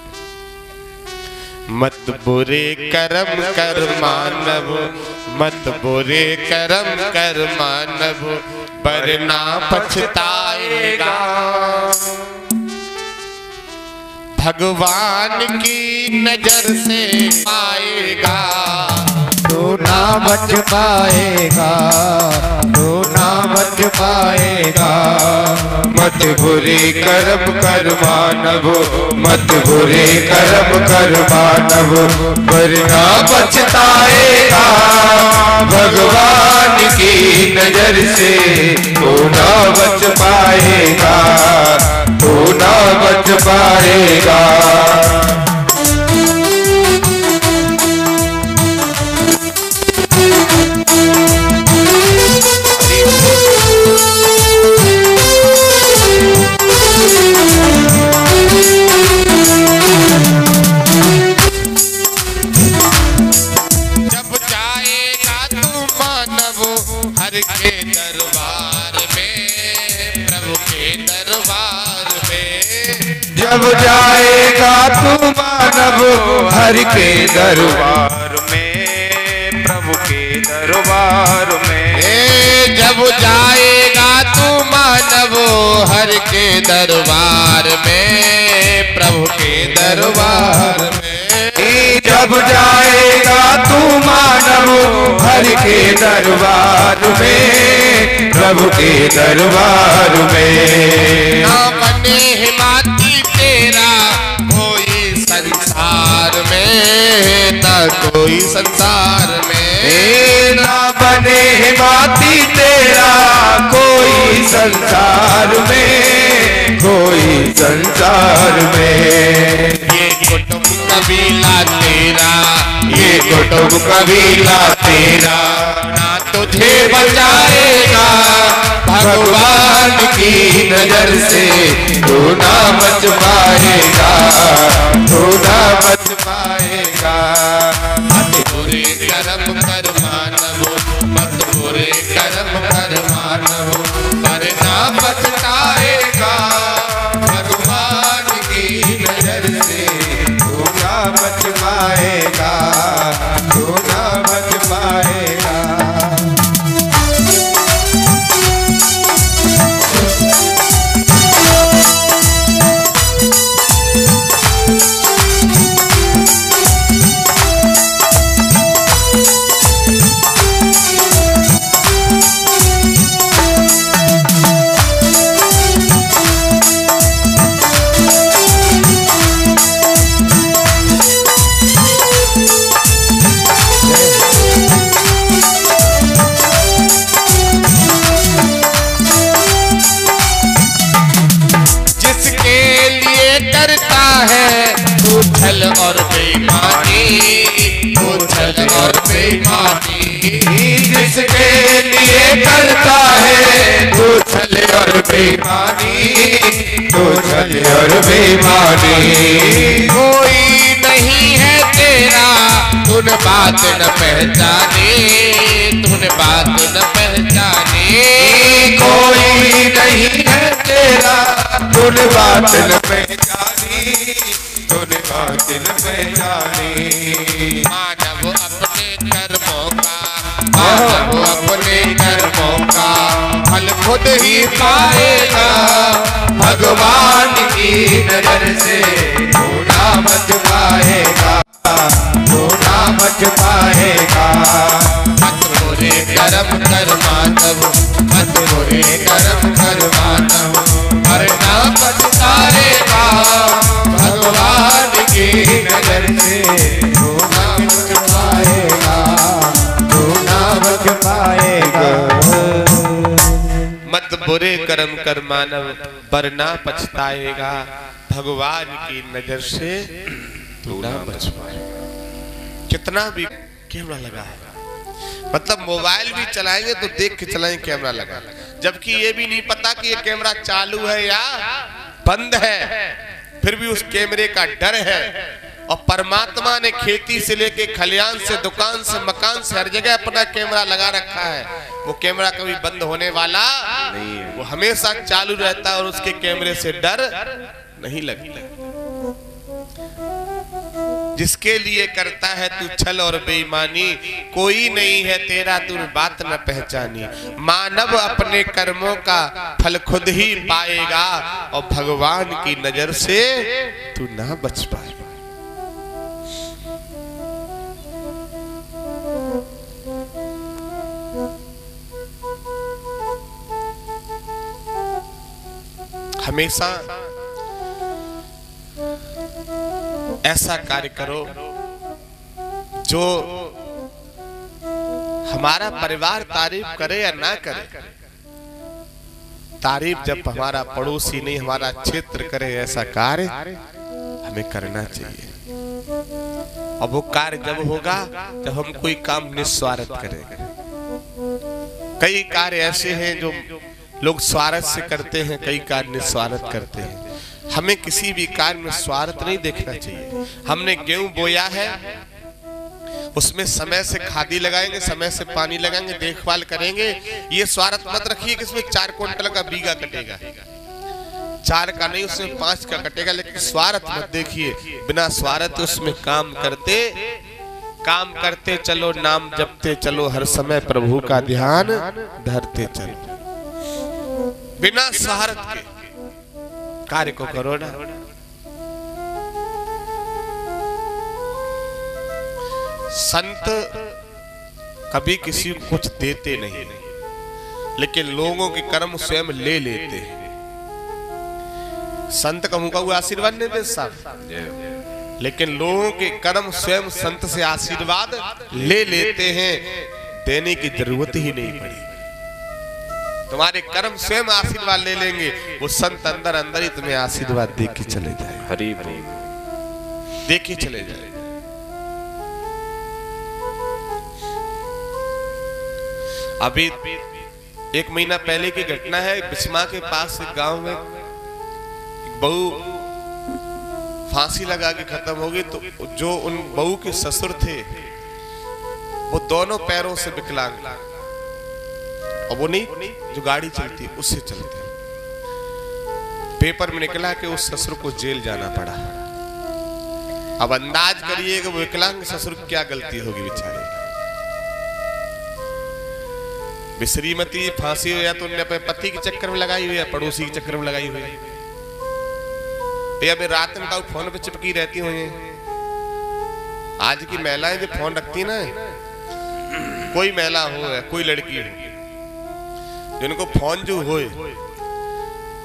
Speaker 1: मत बुरे कर्म कर मानव, मत बुरे कर्म कर मानव, वरना पछताएगा। भगवान की नजर से आएगा,
Speaker 2: तू ना बच पाएगा, तू ना बच पाएगा। मत बुरे कर्म कर मानव, मत बुरे कर्म कर मानव, वरना पछताएगा। भगवान की नजर से तू ना बच पाएगा, तू ना बच पाएगा।
Speaker 1: जब जाएगा तू मानव हर के दरबार में, प्रभु के दरबार में।
Speaker 2: जब जाएगा तू मानव हर के दरबार में, प्रभु के दरबार में।
Speaker 1: जब जाएगा तू मानव हर के दरबार में, प्रभु के दरबार में।
Speaker 2: जब जाएगा तू मानव हर के दरबार में, प्रभु के दरबार में।
Speaker 1: ना बने हिमाती तेरा कोई संसार में, ना कोई संसार में।
Speaker 2: ना बने हिमाती तेरा कोई संसार में, कोई संसार में।
Speaker 1: ये कुटुंब कबीला तेरा,
Speaker 2: ये कुटुंब कबीला तेरा
Speaker 1: ना तुझे बचाएगा
Speaker 2: भगवान की नजर से, तू ना बच पाएगा, तू ना बच पाएगा।
Speaker 1: मत बुरे कर्म कर मानव, मत बुरे कर्म कर मानव, पर ना पछताएगा भगवान की नजर से।
Speaker 2: तू ना बच पाएगा, तू ना बच पाएगा।
Speaker 1: छल और बेईमानी, छल और बेईमानी।
Speaker 2: जिसके लिए करता है तू छल और बेईमानी, तू छल और बेईमानी।
Speaker 1: कोई नहीं है तेरा तून बात न पहचाने, तूने बात न पहचाने।
Speaker 2: कोई नहीं है तेरा तून बात न पहचानी, तूने बात न पहचानी।
Speaker 1: मानव अपने कर्मों का, मानव अपने कर्मों का फल खुद ही पाएगा
Speaker 2: भगवान की नजर से। तू ना बच पाएगा, तू ना बच पाएगा।
Speaker 1: मत बुरे कर्म कर मानव, मत बुरे कर्म कर मानव, पर ना पछताएगा भगवान की नजर से।
Speaker 2: तू ना बच पाएगा, तू ना बच पाएगा।
Speaker 1: मत बुरे कर्म कर मानव, पर ना पछताएगा भगवान की नजर से तू ना बच पाएगा। कितना भी कैमरा लगा है, मतलब मोबाइल भी चलाएंगे तो देख के चलाएंगे कैमरा लगा, जबकि ये भी नहीं पता कि ये कैमरा चालू है या बंद है, फिर भी उस कैमरे का डर है। और परमात्मा ने खेती से लेके खलियान से, दुकान से, मकान से, हर जगह अपना कैमरा लगा रखा है। वो कैमरा कभी बंद होने वाला नहीं है, वो हमेशा चालू रहता है और उसके कैमरे से डर नहीं लगता। जिसके लिए करता है तू छल और बेईमानी, कोई नहीं है तेरा तू बात न पहचानी। मानव अपने कर्मों का फल खुद ही पाएगा और भगवान की नजर से तू ना बच पाएगा। हमेशा ऐसा कार्य करो जो हमारा परिवार तारीफ करे या ना करे। तारीफ जब हमारा पड़ोसी नहीं, हमारा क्षेत्र करे, ऐसा कार्य हमें करना चाहिए। और वो कार्य जब होगा जब हम कोई काम निस्वार्थ करेंगे। कई कार्य ऐसे हैं जो लोग स्वार्थ से करते हैं, कई कार्य निस्वार्थ करते हैं। हमें किसी भी कार्य में स्वार्थ नहीं देखना चाहिए। हमने गेहूं बोया है, उसमें समय से खादी लगाएंगे, समय से पानी लगाएंगे, देखभाल करेंगे। ये स्वार्थ मत रखिए कि इसमें 4 क्विंटल का बीघा कटेगा, 4 का नहीं उसमें 5 का कटेगा, लेकिन स्वार्थ मत देखिए। बिना स्वार्थ उसमें काम करते चलो, नाम जपते चलो, हर समय प्रभु का ध्यान धरते चलो। बिना स्वार्थ के कार्य को करो ना। संत कभी किसी को कुछ देते नहीं, लेकिन लोगों के कर्म स्वयं ले लेते हैं। संत का मुका हुआ आशीर्वाद नहीं दे साहब, लेकिन लोगों के कर्म स्वयं संत से आशीर्वाद ले लेते हैं, देने की जरूरत ही नहीं पड़ी। तुम्हारे कर्म स्वयं आशीर्वाद ले लेंगे, वो संत अंदर अंदर ही तुम्हें आशीर्वाद दे के चले जाए।
Speaker 2: हरि बोल,
Speaker 1: दे के चले जाए। अभी 1 महीना पहले की घटना है, बिस्मा के पास एक गांव में एक बहू फांसी लगा के खत्म हो गई। तो जो उन बहू के ससुर थे वो दोनों पैरों से विकलांग, और वो नहीं जो गाड़ी चलती उससे चलते। पेपर में निकला कि उस ससुर को जेल जाना पड़ा। अब अंदाज करिए कि वो विकलांग ससुर की क्या गलती होगी बेचारे। श्रीमती फांसी हो या तो उन्हें अपने पति के चक्कर में लगाई हुई है, पड़ोसी के चक्कर में लगाई हुई है, या फिर रात में फोन पे चिपकी रहती हुई। आज की महिलाएं जो फोन रखती ना, कोई महिला हो या कोई लड़की हो, जिनको फोन जो हो,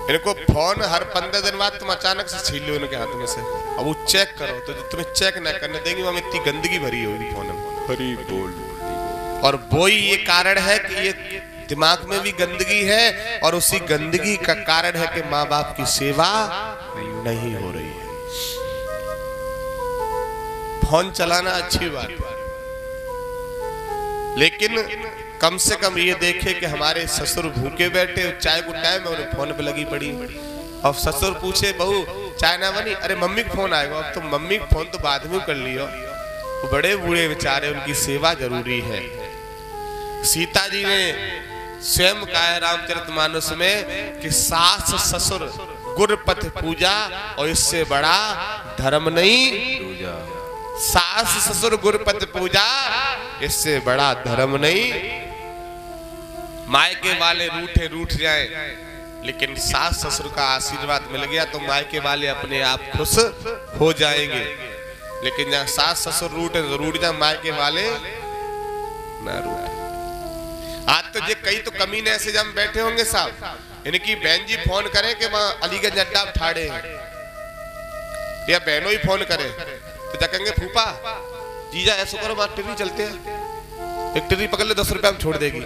Speaker 1: इनको फोन हर 15 दिन बाद तुम अचानक से छीन लो उनके हाथ में से, अब वो चेक करो तो तुम्हें चेक ना करने देंगे, वहां इतनी गंदगी भरी होगी फोन में।
Speaker 2: हरि बोल।
Speaker 1: और वो ही ये कारण है कि ये दिमाग में भी गंदगी है, और उसी गंदगी का कारण है कि माँ बाप की सेवा नहीं हो रही है। फोन चलाना अच्छी बात है, लेकिन कम से कम ये देखे कि हमारे ससुर भूखे बैठे, चाय को टाइम है उन्हें फोन पे लगी पड़ी, और ससुर पूछे बहू चाय ना बनी, अरे मम्मी का फोन आएगा। अब तो मम्मी का फोन तो बाद में कर लियो, वो बड़े बूढ़े बेचारे, उनकी सेवा जरूरी है। सीता जी ने स्वयं कहा है रामचरितमानस में कि सास ससुर गुरपथ पूजा, और इससे बड़ा धर्म नहीं। सास ससुर गुरपथ पूजा, इससे बड़ा धर्म नहीं। मायके वाले रूठे रूठ जाएं, लेकिन सास ससुर का आशीर्वाद मिल गया तो मायके वाले अपने आप खुश हो जाएंगे। लेकिन जहाँ सास ससुर रूठे तो रूठ जाए, मायके वाले ना रूठे। आज तो ये कई तो कमीने ऐसे जम बैठे होंगे साहब, इनकी बहन जी फोन करें कि वहां अलीगंज अड्डा ठाड़े हैं, या बहनों ही फोन करें तो क्या कहेंगे, फूफा जीजा ऐसा करो वहां टिर्री चलते हैं, एक टिर्री पकड़ ले 10 रुपया में छोड़ देगी।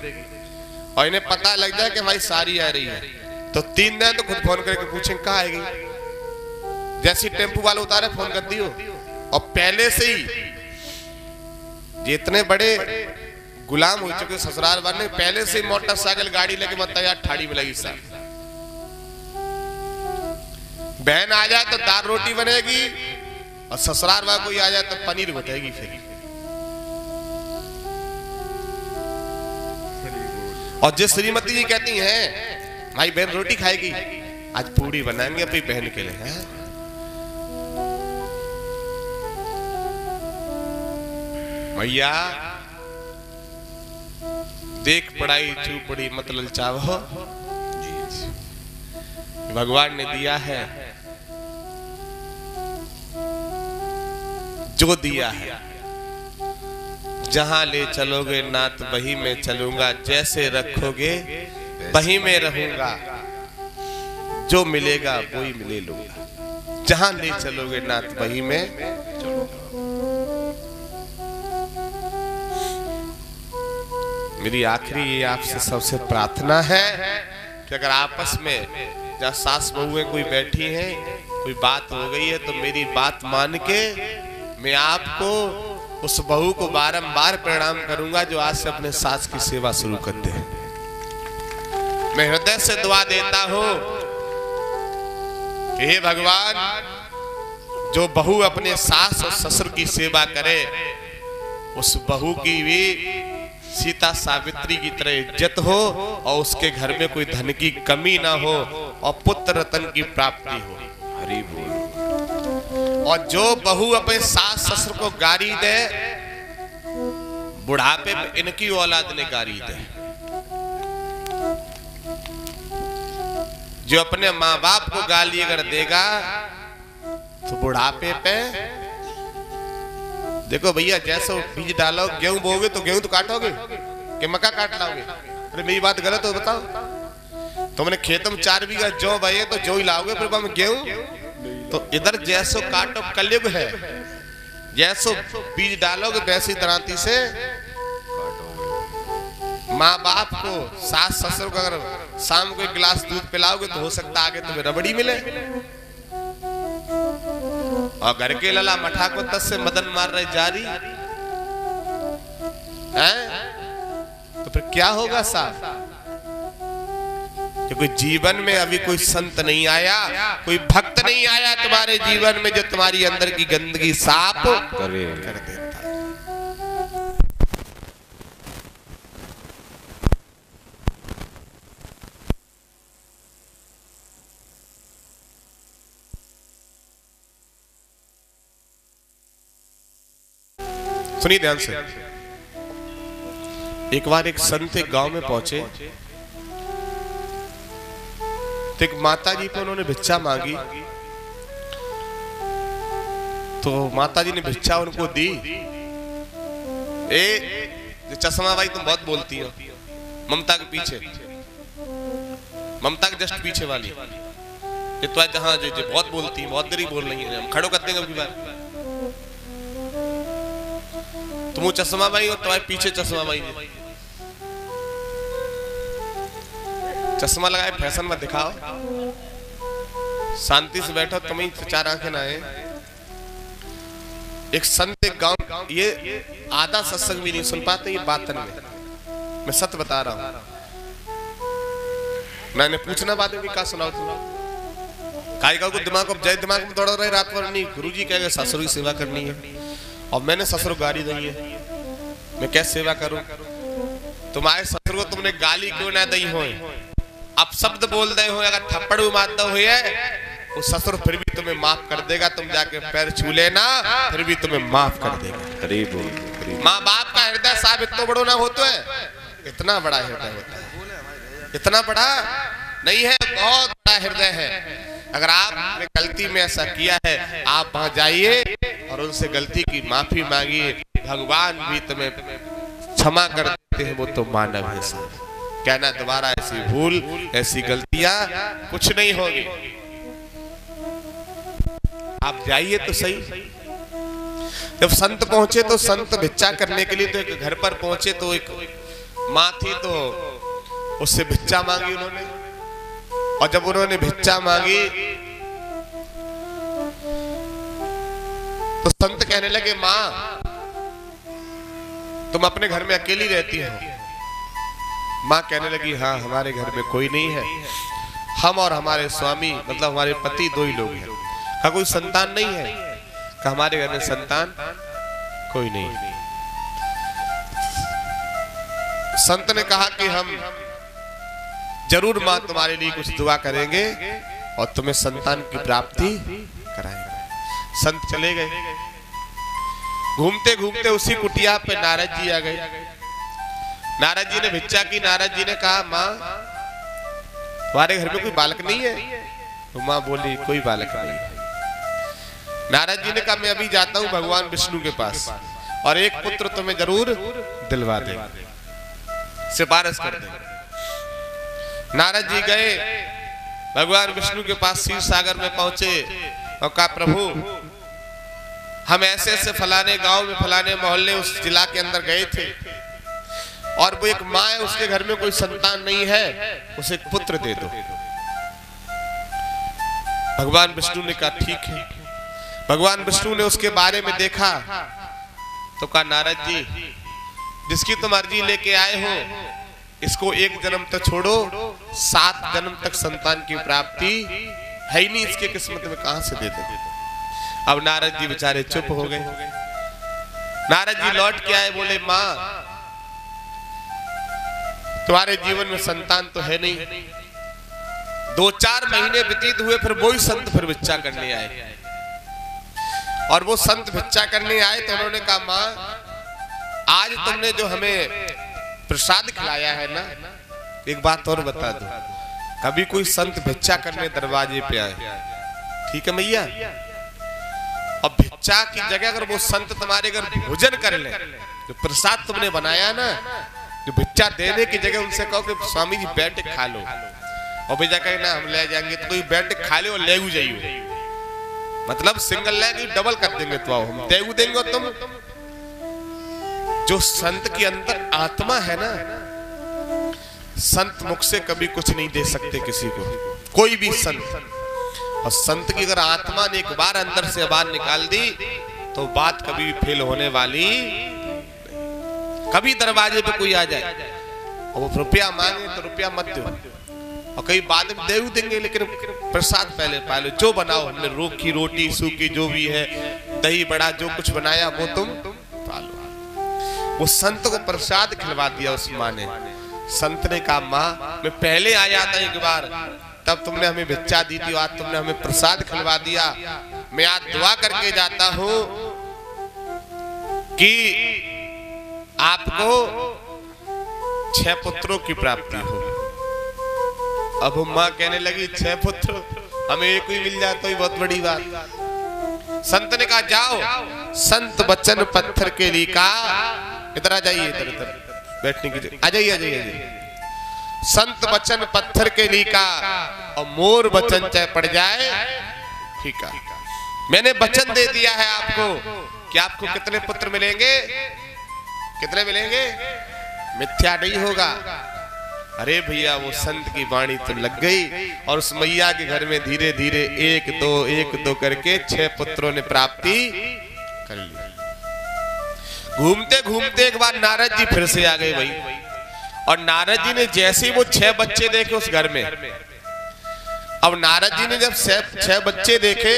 Speaker 1: और इन्हें पता लग जाए कि भाई सारी आ रही है, तो 3 दिन तो खुद फोन करके पूछेंगे कहाँ आएगी। जैसी टेम्पू वाला उतारे फोन कर दियो, और पहले से ही जितने बड़े गुलाम हो चुके ससुराल वाले, पहले से मोटरसाइकिल गाड़ी लेके मत तैयार ठाड़ी में लगी साहब। बहन आ जाए तो दाल रोटी बनेगी, और ससुराल वाला कोई आ जाए तो पनीर बटेगी। फिर और जिस श्रीमती जी कहती हैं भाई बहन रोटी खाएगी, आज पूड़ी बनाएंगे अपनी बहन के लिए, है भैया देख पढ़ाई चूपड़ी मत ललचाओ, भगवान ने दिया है जो दिया है। जहां ले चलोगे नाथ वही में चलूंगा, जैसे रखोगे वही में रहूंगा, जो मिलेगा वही मिले लूंगा। जहां ले चलोगे नाथ वही में चलूंगा। मेरी आखिरी ये आपसे सबसे प्रार्थना है कि अगर आपस में जहाँ सास बहुएं कोई बैठी हैं, कोई बात हो गई है, तो मेरी बात मान के मैं आपको उस बहू को बारंबार प्रणाम करूंगा जो आज से अपने सास की सेवा शुरू करते हैं। मैं हृदय से दुआ देता हूं कि हे भगवान, जो बहू अपने सास और ससुर की सेवा करे, उस बहू की भी सीता सावित्री की तरह इज्जत हो और उसके घर में कोई धन की कमी ना हो और पुत्र रतन की प्राप्ति हो।
Speaker 2: हरि बोल।
Speaker 1: और जो बहू अपने सास ससुर को गारी दे, बुढ़ापे में इनकी औलाद ने गारी दे। जो अपने माँ बाप को गाली अगर देगा तो बुढ़ापे पे देखो भैया, जैसे बीज डालो, गेहूं बोगे तो गेहूं तो काटोगे कि मक्का काट लाओगे? अरे मेरी बात गलत हो बताओ? तुमने खेत में 4 बीघा जौ बोए तो जौ ही लाओगे, फिर हम गेहूं? तो इधर जैसो काटो कलयुग है, जैसो बीज डालोगे वैसी दरांती से माँ बाप को, सास ससुर को अगर शाम को 1 गिलास दूध पिलाओगे तो हो सकता आगे तुम्हें रबड़ी मिले। और घर के लला मठा को तस से मदन मार रहे जारी हैं, तो फिर क्या होगा साहब? कोई जीवन में अभी कोई संत नहीं आया, कोई भक्त नहीं आया तुम्हारे जीवन में जो तुम्हारी अंदर की गंदगी साफ कर देता है। सुनिए ध्यान से। एक बार एक संत एक गांव में पहुंचे तो एक माता जी को उन्होंने भिक्षा मांगी, तो माता जी ने भिक्षा उनको दी। चश्मा भाई तुम बहुत बोलती हो, ममता के पीछे, ममता के जस्ट पीछे वाली ये तो जहां जो बहुत बोलती है, बहुत देरी बोल रही है, हम खड़ो करते हैं कभी बार। तुम वो चश्मा भाई और तुम्हारे पीछे चश्मा भाई जी, चश्मा लगाए फैशन मत दिखाओ, शांति से बैठो, तुम्हें 4 आंखें ना आए। एक संत एक गांव, ये आधा सत्संग भी नहीं सुन पाते, ये बातन में मैं सत्य बता रहा हूं। मैंने पूछना बात है कि क्या सुनाओ तुम काय का को दिमाग को जय दिमाग में दौड़ रहे रात भर नहीं। गुरुजी कहेंगे ससुर की सेवा करनी है और मैंने ससुर गाली दी है, मैं कैसे सेवा करूं? तुम्हारे ससुर को तुमने गाली क्यों ना दी हो, अब शब्द बोल दे हो, अगर थप्पड़ भी मारता हो वो ससुर फिर भी तुम्हें माफ कर देगा। तुम जाके पैर छू लेना, फिर भी तुम्हें माफ कर देगा। माँ बाप का हृदय साहब इतना बड़ा ना होता है, इतना बड़ा हृदय होता है, इतना बड़ा नहीं है, बहुत बड़ा हृदय है। अगर आपने गलती में ऐसा किया है, आप वहां जाइए और उनसे गलती की माफी मांगिए, भगवान भी तुम्हें क्षमा कर देते हैं, वो तो मानव है साहब। कहना दोबारा ऐसी भूल, ऐसी गलतियां कुछ नहीं होगी। आप जाइए तो सही। जब संत पहुंचे तो संत भिक्षा करने के लिए तो एक घर पर पहुंचे, तो एक माँ थी तो उससे भिक्षा मांगी उन्होंने। और जब उन्होंने भिक्षा मांगी तो संत कहने लगे, माँ तुम अपने घर में अकेली रहती हो? माँ कहने लगी, हाँ हमारे घर में कोई नहीं है, हम और हमारे स्वामी मतलब हमारे पति 2 ही लोग हैं। कहा कोई संतान नहीं है? कहा हमारे घर में संतान कोई नहीं। संत ने कहा कि हम जरूर माँ तुम्हारे लिए कुछ दुआ करेंगे और तुम्हें संतान की प्राप्ति कराएंगे। संत चले गए। घूमते घूमते उसी कुटिया पे नारद जी आ गए। नारद जी ने भिक्षा की। नारद जी ने कहा, माँ तुम्हारे घर में कोई बालक नहीं है? तो माँ बोली, कोई बालक नहीं। नारद जी ने कहा, मैं अभी जाता हूँ भगवान विष्णु के पास और एक पुत्र तुम्हें जरूर दिलवा दे, सिफारिश कर दे। नारद जी गए, भगवान विष्णु के पास क्षीर सागर में पहुंचे और कहा, प्रभु हम ऐसे ऐसे फलाने गांव में फलाने मोहल्ले उस जिला के अंदर गए थे और वो एक माँ है, उसके घर में कोई संतान नहीं है, उसे एक पुत्र दे दो। भगवान विष्णु ने कहा, ठीक है। भगवान विष्णु ने उसके बारे में देखा तो कहा, नारद जी जिसकी तुम अर्जी लेके आए हो, इसको 1 जन्म तक छोड़ो, 7 जन्म तक संतान की प्राप्ति है ही नहीं, इसके किस्मत में कहां से दे दे। अब नारद जी बेचारे चुप हो गए। नारद जी लौट के आए, बोले माँ तुम्हारे जीवन में संतान तो है नहीं। 2-4 महीने व्यतीत हुए, फिर वही संत फिर भिक्षा करने आए। और वो संत भिक्षा करने आए तो उन्होंने कहा माँ आज तुमने जो हमें प्रसाद खिलाया है ना, एक बात और बता दो, कभी कोई संत भिक्षा करने दरवाजे पे आए, ठीक है मैया, अब भिक्षा की जगह अगर वो संत तुम्हारे घर भोजन कर ले, जो प्रसाद तुमने बनाया ना, जो भिक्षा देने की जगह उनसे कहो कि स्वामी जी बैठ के खा लो, और भैया कहे ना हम ले जाएंगे, तो कोई बैठ के खा ले और ले जाइए, मतलब सिंगल ले डबल कर देंगे, तो आओ हम देगू देंगे। और तुम जो संत के अंदर आत्मा है ना, संत मुख से कभी कुछ नहीं दे सकते किसी को, कोई भी संत। और संत की अगर आत्मा ने एक बार अंदर से बाहर निकाल दी तो बात कभी भी फेल होने वाली। कभी दरवाजे पे कोई आ जाए और वो रुपया मांगे तो रुपया मत दो, और कई बाद में दे देंगे, लेकिन प्रसाद पहले पा लो, जो बनाओ हमने रूखी रोटी सूखी जो भी है, दही बड़ा जो कुछ बनाया वो तुम पा लो। वो संत को प्रसाद खिलवा दिया उस माँ ने। संत ने कहा माँ मैं पहले आया था एक बार, तब तुमने हमें भिक्षा दी थी, आज तुमने हमें प्रसाद खिलवा दिया। मैं आज दुआ करके जाता हूं कि आपको 6 पुत्रों की प्राप्ति हो। अब माँ कहने लगी 6 पुत्र, हमें एक ही मिल जाए तो ही बहुत बड़ी बात। संत ने कहा जाओ, संत बचन पत्थर के लिखा, इधर आ जाइए, इधर इधर बैठने की, आ जाइए आ जाइए। संत बचन पत्थर के लिखा और मोर बचन चाहे पड़ जाए ठीक है। मैंने वचन दे दिया है आपको कि आपको कितने पुत्र मिलेंगे, कितने मिलेंगे, मिथ्या नहीं होगा। अरे भैया वो संत की वाणी तो लग गई, और उस मैया के घर में धीरे धीरे 1-2 करके 6 पुत्रों ने प्राप्ति कर ली। घूमते घूमते एक बार नारद जी फिर से आ गए भाई, और नारद जी ने जैसे ही वो 6 बच्चे देखे उस घर में, अब नारद जी ने जब 6 बच्चे देखे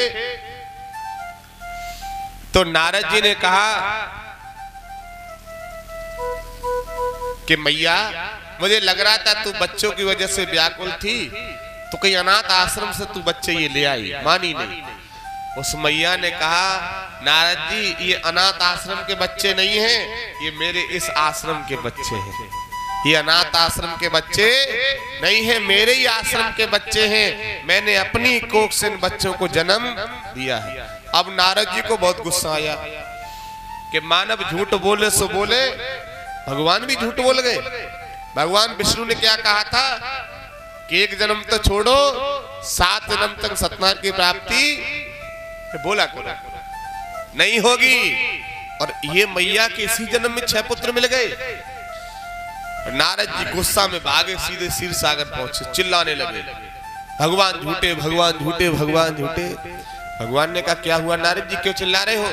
Speaker 1: तो नारद जी ने कहा कि मैया मुझे लग रहा था तू बच्चों की वजह से व्याकुल थी, तो कहीं अनाथ आश्रम से तू बच्चे ये ले आई, मानी नहीं। उस मैया ने कहा नारद जी ये अनाथ आश्रम के बच्चे नहीं हैं, ये मेरे इस आश्रम के बच्चे हैं। ये अनाथ आश्रम के बच्चे नहीं हैं, मेरे ही आश्रम के बच्चे हैं। मैंने अपनी कोख से इन बच्चों को जन्म दिया है। अब नारद जी को बहुत गुस्सा आया कि मानव झूठ बोले सो बोले, भगवान भी झूठ बोल गए। भगवान विष्णु ने क्या कहा था कि 1 जन्म तो छोड़ो 7 जन्म तक सत्यनारायण की प्राप्ति बोला को नहीं होगी, और ये मैया के इसी जन्म में 6 पुत्र मिल गए। नारद जी गुस्सा में भागे, सीधे क्षीर सागर पहुंचे, चिल्लाने लगे भगवान झूठे, भगवान झूठे, भगवान झूठे। भगवान ने कहा क्या हुआ नारद जी, क्यों चिल्ला रहे हो?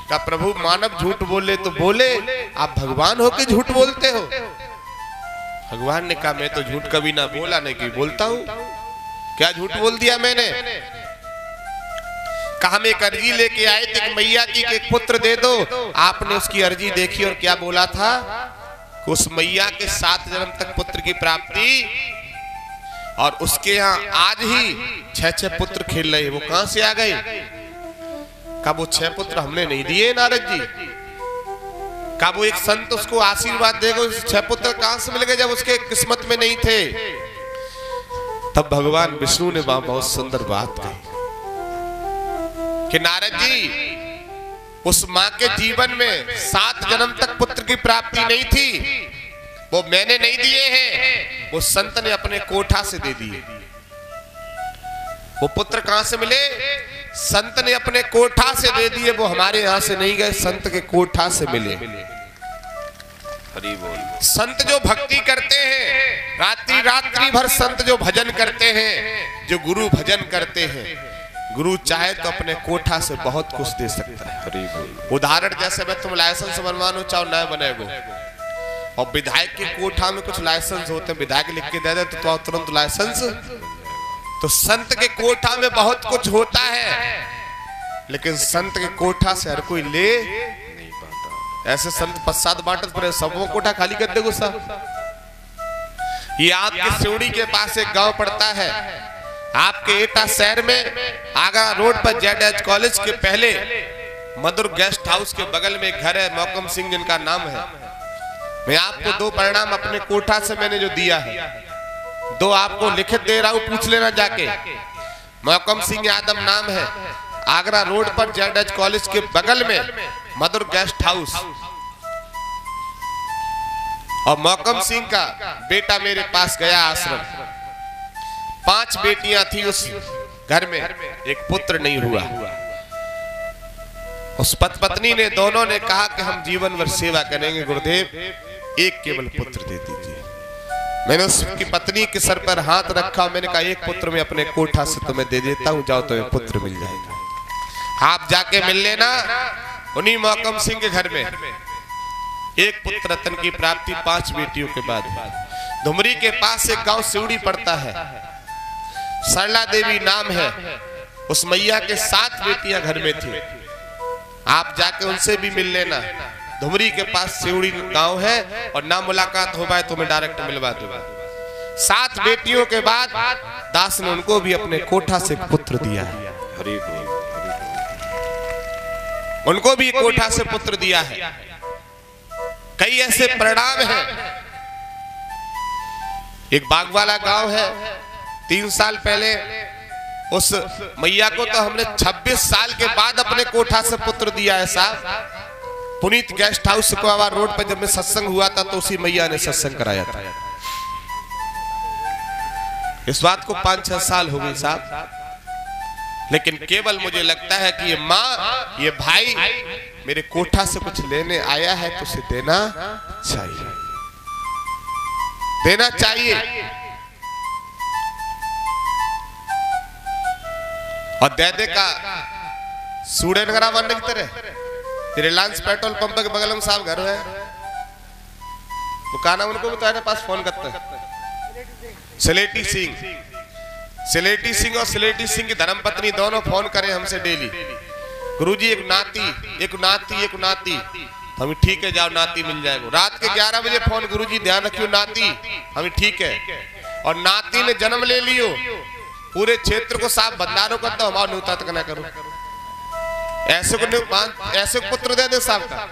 Speaker 1: कहा प्रभु मानव झूठ बोले तो बोले, आप भगवान होके झूठ बोलते हो। भगवान ने कहा मैं तो झूठ कभी ना बोला, नहीं कि बोलता हूं, क्या झूठ बोल दिया मैंने? कहा हम एक अर्जी लेके आए थे कि मैया की एक पुत्र दे दो। आपने उसकी अर्जी देखी और क्या बोला था? उस मैया के 7 जन्म तक पुत्र की प्राप्ति, और उसके यहाँ आज ही 6 पुत्र खेल रहे, वो कहां से आ गए? कहा वो 6 पुत्र हमने नहीं दिए नारद जी। कहा वो एक संत उसको आशीर्वाद देगा, 6 पुत्र कहां से मिल गए जब उसके किस्मत में नहीं थे? तब भगवान विष्णु ने बहुत सुंदर बात कही कि नारद जी उस मां के जीवन में 7 जन्म तक पुत्र की प्राप्ति नहीं थी, वो मैंने नहीं दिए हैं, वो संत ने अपने कोठा से दे दिए। वो पुत्र कहां से मिले? संत ने अपने कोठा से दे दिए, वो हमारे यहां से नहीं गए, संत के कोठा से मिले। हरि बोल। संत जो भक्ति करते हैं, रात्रि रात्रि भर संत जो भजन करते हैं, जो गुरु भजन करते हैं, गुरु चाहे तो अपने कोठा से बहुत कुछ दे सकता है। उदाहरण जैसे मैं तुम लाइसेंस बनवानो चाहो नया बनेगो, और विधायक के कोठा में कुछ लाइसेंस होते हैं, विधायक लिख के दे दे तो तुरंत लाइसेंस। तो संत के कोठा में बहुत कुछ होता है, लेकिन संत के कोठा से हर कोई ले नहीं ऐसे संत पश्चात बांटत पर सबों कोठा खाली कर दे गुस्सा। ये आपके सिवड़ी के पास एक गांव पड़ता है, आपके एटा शहर में आगरा रोड पर जेडएच कॉलेज के पहले मधुर गेस्ट हाउस के बगल में एक घर है, मौकम सिंह जिनका नाम है। मैं आपको 2 परिणाम अपने कोठा से मैंने जो दिया है, 2 आपको लिखित दे रहा हूं, पूछ लेना जाके। मौकम सिंह यादव नाम है, आगरा रोड पर जेडएच कॉलेज के बगल में मधुर गेस्ट हाउस। और मौकम सिंह का बेटा मेरे पास गया आश्रम। 5 बेटियां थी उस घर में, एक पुत्र नहीं हुआ। उस पत्नी ने, दोनों ने कहा कि हम जीवन भर सेवा करेंगे गुरुदेव, एक केवल पुत्र दे दीजिए। मैंने उसकी पत्नी के सर पर हाथ रखा, मैंने कहा एक पुत्र मैं अपने कोठा से तुम्हें दे देता हूं, जाओ तुम्हें पुत्र मिल जाएगा, आप जाके मिल लेना। उन्हीं मौकम सिंह के घर में एक पुत्र रतन की प्राप्ति 5 बेटियों के बाद। धुमरी के पास एक गांव सिवड़ी पड़ता है, सरला देवी नाम है, उस मैया के 7 बेटियां घर में थी। आप जाके उनसे भी मिल लेना। धुमरी के पास सिवड़ी गांव है, और ना मुलाकात हो पाए तो मैं डायरेक्ट मिलवा दूंगा। 7 बेटियों के बाद दास ने उनको भी अपने कोठा से पुत्र दिया है। उनको भी कोठा से पुत्र दिया है। कई ऐसे परिणाम हैं। एक बागवाला गांव है, 3 साल पहले उस मैया को तो हमने 26 साल के बाद अपने कोठा से पुत्र दिया है साहब। पुनीत गेस्ट हाउस सुकवावा रोड पर जब मैं सत्संग हुआ था तो उसी मैया ने सत्संग कराया था। इस बात को 5-6 साल हो गए साहब, लेकिन केवल मुझे लगता है कि ये माँ, ये भाई मेरे कोठा से कुछ लेने आया है तो उसे देना चाहिए, देना चाहिए। और दे का सूड़े नगरा बनने की तरह रिलायंस पेट्रोल पंप के बगल में साहब घर है, वो कहना उनको भी तुम्हारे पास फोन करते हैं। सलेटी सिंह और सलेटी सिंह की धर्मपत्नी दोनों फोन करें हमसे डेली, गुरुजी एक नाती। हम ठीक है, जाओ नाती मिल जाएगा। रात के 11 बजे फोन, गुरुजी ध्यान रखियो नाती, हम ठीक है। और नाती ने जन्म ले लियो, पूरे क्षेत्र को साफ भंडारों करता, हमारा न्यूता तक ना करो। ऐसे पुत्र दे दे साहब का,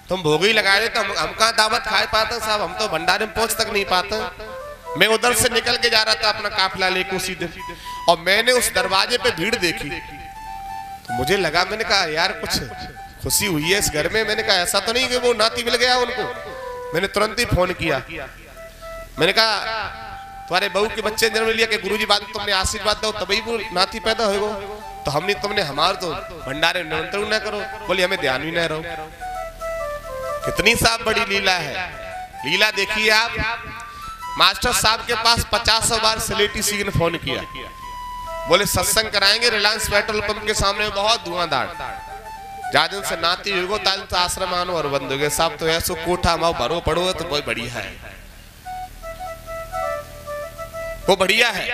Speaker 1: तुम भोग ही लगा देते, हम कहाँ दावत खा पाते साहब, हम तो भंडारे में पहुंच तक नहीं पाते। मैं उधर से निकल के जा रहा था अपना काफिला लेके उसी दिन, और मैंने उस दरवाजे पे भीड़ देखी तो मुझे लगा, मैंने कहा यार कुछ खुशी हुई है इस घर में। मैंने कहा ऐसा तो नहीं कि वो नाती मिल गया उनको। मैंने तुरंत ही फोन किया, मैंने कहा तुम्हारे बहू के बच्चे जन्म लिया कि गुरुजी बात तुमने आशीर्वाद दो तभी वो नाती पैदा होगा, तो हमने तुमने हमारे तो भंडारे निमंत्रण न करो। बोली हमें ध्यान भी न रहो। कितनी साहब बड़ी लीला है, लीला देखिए आप। मास्टर साहब के पास 50 बार सलेटी सिंह ने फोन किया, बोले सत्संग कराएंगे रिलायंस पेट्रोल पंप के सामने, बहुत धुआंधार। जादिन से नाती होगो तादिन से आश्रम आनो और बंद हो गए साहब। तो ऐसो कोठा माओ भरो पड़ो तो बहुत बढ़िया है, वो बढ़िया है।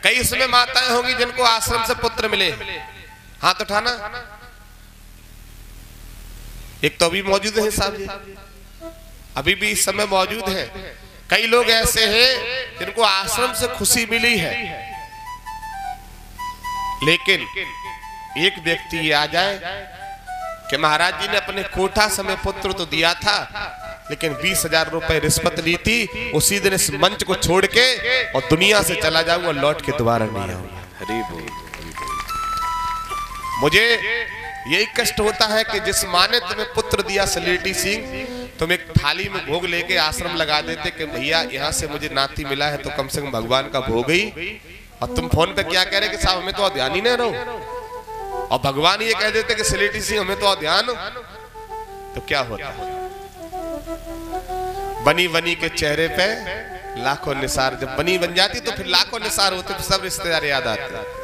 Speaker 1: कई इसमें माताएं होंगी जिनको आश्रम से पुत्र मिले, हाथ उठाना। एक तो अभी मौजूद है साहब जी, अभी भी इस समय मौजूद है। कई लोग ऐसे हैं जिनको आश्रम से खुशी मिली है, लेकिन एक व्यक्ति ये आ जाए कि महाराज जी ने अपने कोठा से हमें पुत्र तो दिया था, लेकिन 20,000 रुपए रिश्वत ली थी, उसी दिन इस मंच को छोड़ के और दुनिया से चला जाऊंगा और लौट के दोबारा नहीं आऊंगा। मुझे यही कष्ट होता है कि जिस माँ ने तुम्हें पुत्र दिया सलेटी सिंह, तुम एक थाली में भोग लेके आश्रम लगा देते कि भैया यहाँ से मुझे नाती मिला है तो कम से कम भगवान का भोग ही, और तुम फोन पे क्या कह रहे कि साहब हमें तो ध्यान ही नहीं रहो, और भगवान ये कह देते कि सलेटी सिंह हमें तो ध्यान, तो क्या होता। बनी बनी के चेहरे पे लाखों निसार, जब बनी बन जाती तो फिर लाखों निसार होते, तो सब रिश्तेदार याद आते।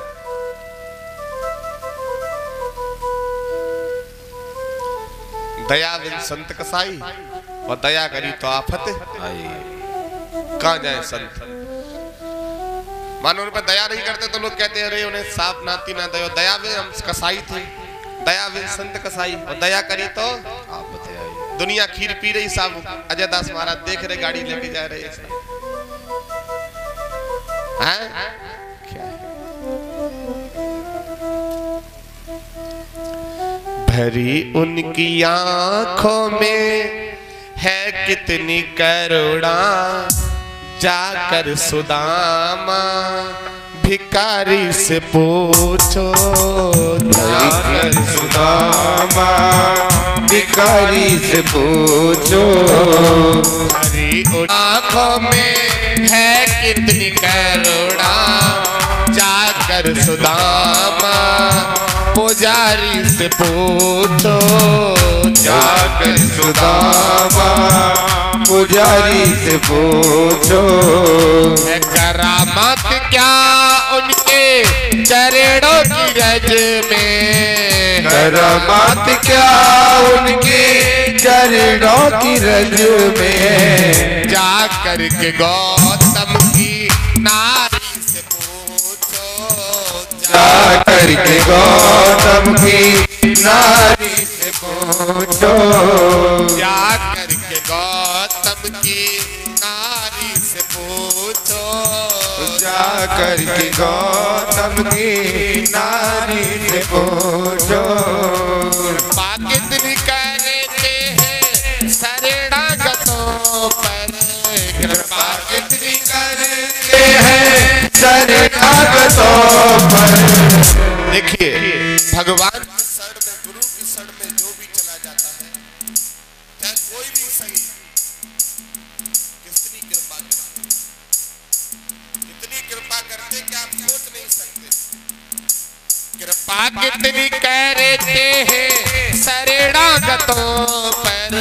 Speaker 1: दया बिन संत कसाई, और दया करी तो आफत आई। कहां जाए संत, मानो उन पर दया नहीं करते तो लोग कहते हैं अरे उन्हें साफ नाती ना दया। दया बिन हम कसाई थे, दया बिन संत कसाई, और दया करी तो आफत आई। दुनिया खीर पी रही साहब, अजय दास महाराज देख रहे गाड़ी लेके जा रहे हैं। भरी उनकी आंखों में है कितनी करुणा, जाकर सुदामा भिखारी से पूछो,
Speaker 2: जाकर सुदामा भिखारी से पूछो।
Speaker 1: भरी आंखों में है कितनी करुणा, जाकर सुदामा पुजारी से पूछो,
Speaker 2: जाकर सुदामा पुजारी से पूछो।
Speaker 1: करामत क्या उनके चरणों की रज में,
Speaker 2: करामत क्या उनके चरणों की रज में।
Speaker 1: जाकर के गौतम की नारी से पूछो,
Speaker 2: जाकर के गौतम की नारी से पूछो।
Speaker 1: जाकर के गौतम की नारी से पूछो,
Speaker 2: जाकर के गौतम की नारी से पूछो।
Speaker 1: पाकितनी करते हैं शरणागतों पर, कृपा कितनी
Speaker 2: करते हैं शरणागतों पर।
Speaker 1: देखिए भगवान की शरण में, गुरु की शरण में जो भी चला जाता है, चाहे कोई भी सही, कितनी कृपा करते, कितनी कृपा करते कि आप सोच नहीं सकते। कृपा कितनी करते हैं शरणागतों पर,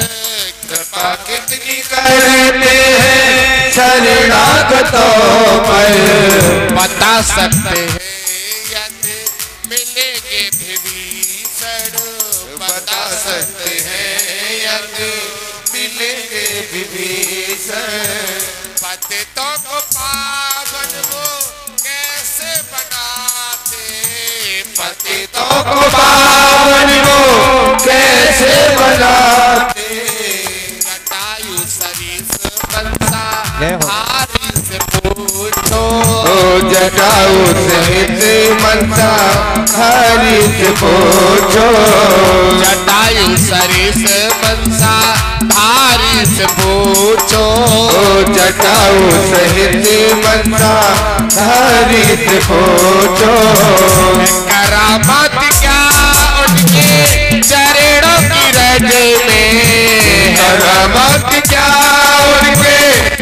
Speaker 1: कृपा
Speaker 2: कितनी करते हैं शरणागतों पर।
Speaker 1: बता सकते हैं यदि मिलेंगे विभीषण,
Speaker 2: बता सकते हैं यदि मिलेंगे विभीषण।
Speaker 1: पतितों को पावन वो कैसे बनाते,
Speaker 2: पतितों को पावन वो कैसे बनाते।
Speaker 1: जटायु सरीस मनसा हारी से पूछो,
Speaker 2: जटायु सहित मनसा हारी से पूछो।
Speaker 1: जटायु सरीस मनसा धारी से पूछो,
Speaker 2: जटायु सहित मनसा धारी से पूछो।
Speaker 1: करामत क्या उनके चरणों की रज में,
Speaker 2: करामत क्या उनके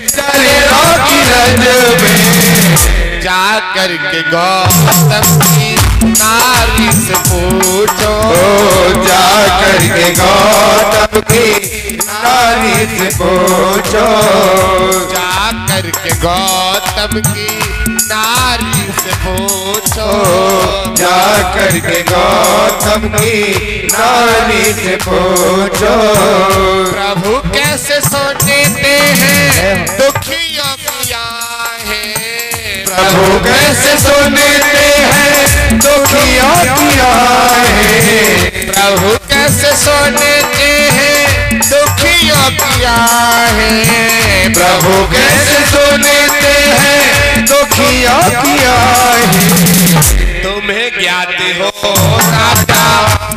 Speaker 2: चरणों की रज में।
Speaker 1: जाकर के गौतम की नारी से पूछो,
Speaker 2: जाकर के गौतम की नारी से पूछो।
Speaker 1: जाकर के गौतम की नारी से पूछो,
Speaker 2: जाकर के गौतम की नारी से पूछो।
Speaker 1: प्रभु कैसे सोने देते हैं दुखियों की आहें,
Speaker 2: प्रभु कैसे सुनते हैं दुखियों की आहें।
Speaker 1: प्रभु कैसे सोने देते हैं दुखियों की आहें।
Speaker 2: प्रभु कैसे सुनते हैं दुखियों की आहें।
Speaker 1: तुम्हें ज्ञात हो राजा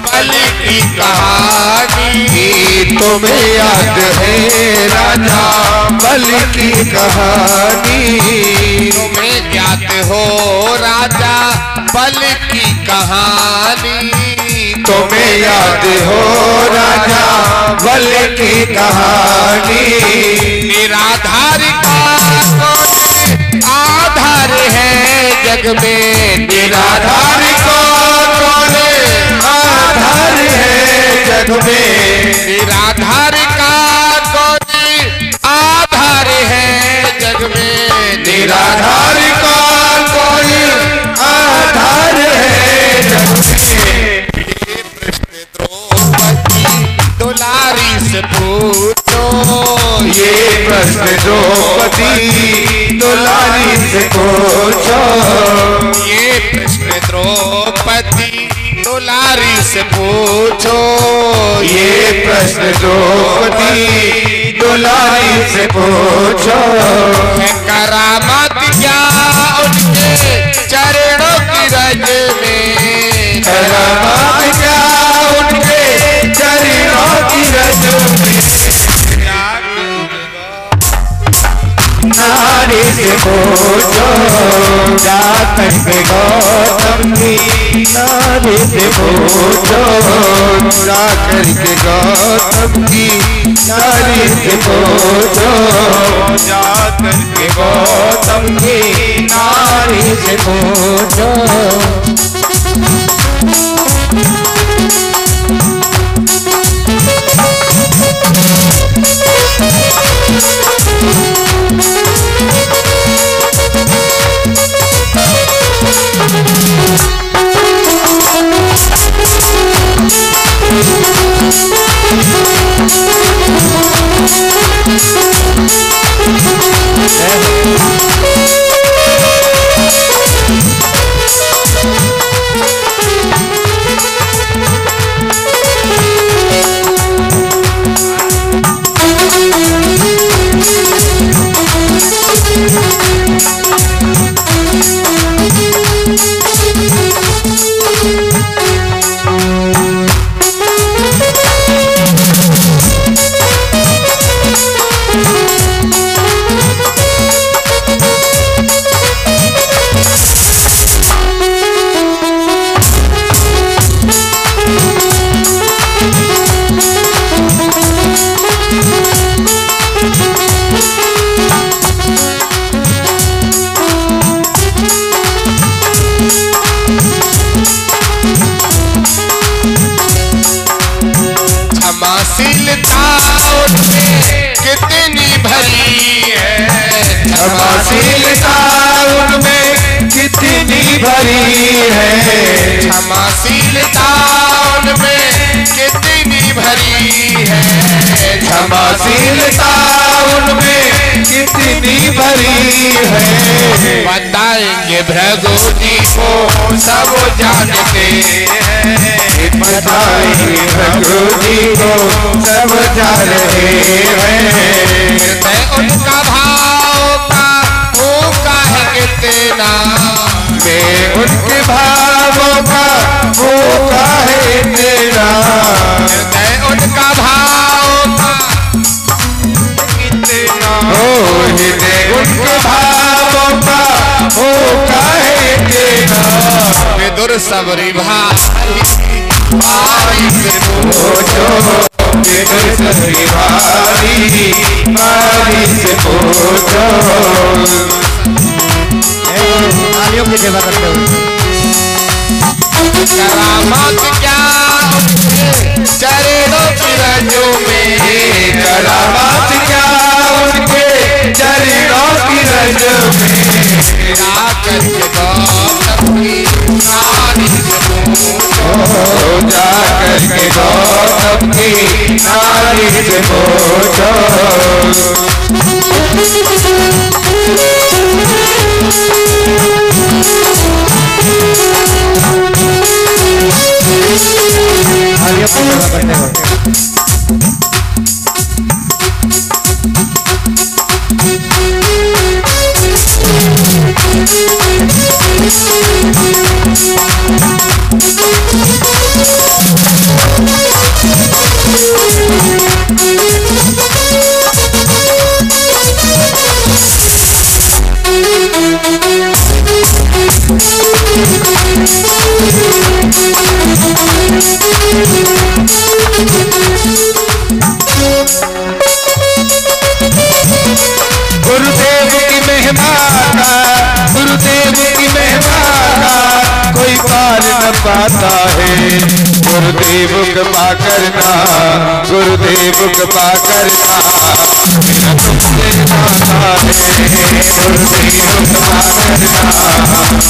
Speaker 1: बलि की कहानी,
Speaker 2: तुम्हें याद है राजा बलि की कहानी।
Speaker 1: तुम्हें ज्ञात हो राजा बलि की कहानी,
Speaker 2: तुम्हें याद हो राजा बलि की कहानी।
Speaker 1: निराधार का कौन आधार है जग में,
Speaker 2: निराधार को कौन आधार है जग में।
Speaker 1: निराधार का कौन आधार है जग में,
Speaker 2: निराधार का कौन आधार है जग में।
Speaker 1: द्रौपदी दुलारी से पूछो,
Speaker 2: ये प्रश्न द्रौपदी दुलारी से पूछो।
Speaker 1: ये प्रश्न द्रौपदी दुलारी से पूछो,
Speaker 2: ये प्रश्न द्रौपदी दुलारी से पूछो।
Speaker 1: करामात क्या उनके चरणों की रज में,
Speaker 2: करामात क्या उनके चरणों की रज में। नारी से पूछो जाकर के गौतम की, नारी से पूछो जाकर के गौतम की, नारी से पूछो जाकर के गौतम की, नारी से पूछो।
Speaker 1: क्षमाशीलता उनमें कितनी भरी है,
Speaker 2: क्षमाशीलता उनमें कितनी भरी है,
Speaker 1: क्षमाशीलता उनमें कितनी भरी है,
Speaker 2: क्षमाशीलता उनमें कितनी भरी है।
Speaker 1: बताएंगे भृगु जी को सब जानते हैं,
Speaker 2: बताएंगे भृगु जी को सब जान रहे हैं।
Speaker 1: हृदय उनका भाव का होगा है कितना,
Speaker 2: मैं उनके भावों का होगा है तेरा,
Speaker 1: हृदय उनका भाव का कितना,
Speaker 2: हृदय उनके भावों का होगा है तेरा।
Speaker 1: विदुर सबरी भाई भाई से
Speaker 2: पूछो विदुर सबरी भाई से पूछो। तालियों की सेवा करते हो।
Speaker 1: करामात क्या चरणों की रजों में,
Speaker 2: करामात क्या उनके चरणों की रजों में।
Speaker 1: जाकर के गौतम की नारी से पूछो,
Speaker 2: जाकर के गौतम की नारी से पूछो। गुरुदेव की महिमा का, गुरुदेव की महिमा का कोई पार न पाता है। गुरुदेव कृपा करना, गुरुदेव कृपा करना, मेरा तुमसे नाता है। गुरुदेव कृपा करना,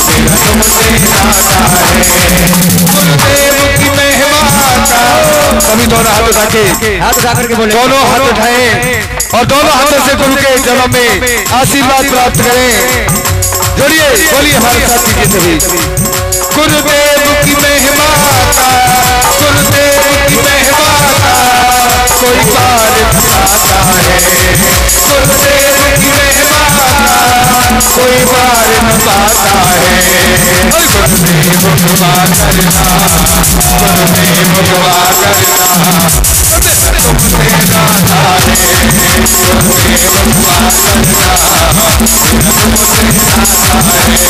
Speaker 2: मेरा तुमसे नाता है। गुरुदेव की महिमा का सभी दोनों हाथ उठा करके बोले, दोनों हाथ उठाए और दोनों हाथों से गुरु के चरणों में आशीर्वाद प्राप्त करें। जोड़िए बोलिए हमारे साथ कीजिए सभी। गुरुदेव की महिमा का, गुरुदेव की महिमा का कोई पार न पाता है। गुरुदेव की महिमा का कोई पार न पाता है। गुरुदेव कृपा करना, गुरुदेव कृपा करना, तुमसे नाता है। गुरुदेव कृपा करना, तुमसे नाता है।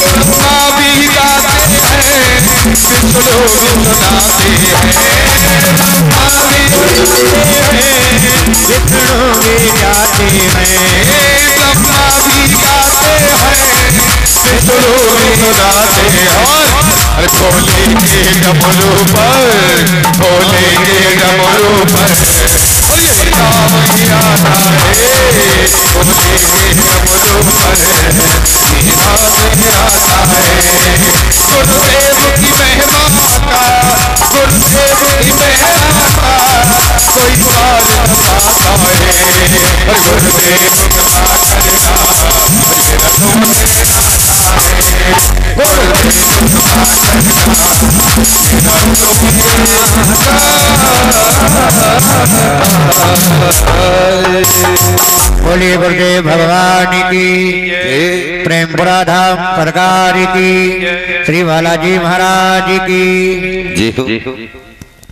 Speaker 2: ब्रह्मा भी गाते हैं, विष्णु भी सुनाते हैं। ब्रह्मा भी गाते हैं, विष्णु भी गाते हैं। ब्रह्मा भी गाते हैं, विष्णु भी सुनाते हैं। और भोले के डमरू पर, भोले के डमरू पर नाम ही आता है। भोले के डमरू पर नाम ही आता है। गुरुदेव की महिमा का, गुरुदेव की महिमा का कोई पार न पाता है। गुरुदेव कृपा करना, मेरा तुमसे नाता है। गुरुदेव कृपा करना, मेरा तुमसे नाता।
Speaker 3: बोलिए गुरुदेव भगवान की, प्रेमपुरा धाम सरकार की, श्री बालाजी महाराज की।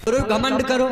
Speaker 4: गुरु घमंड करो।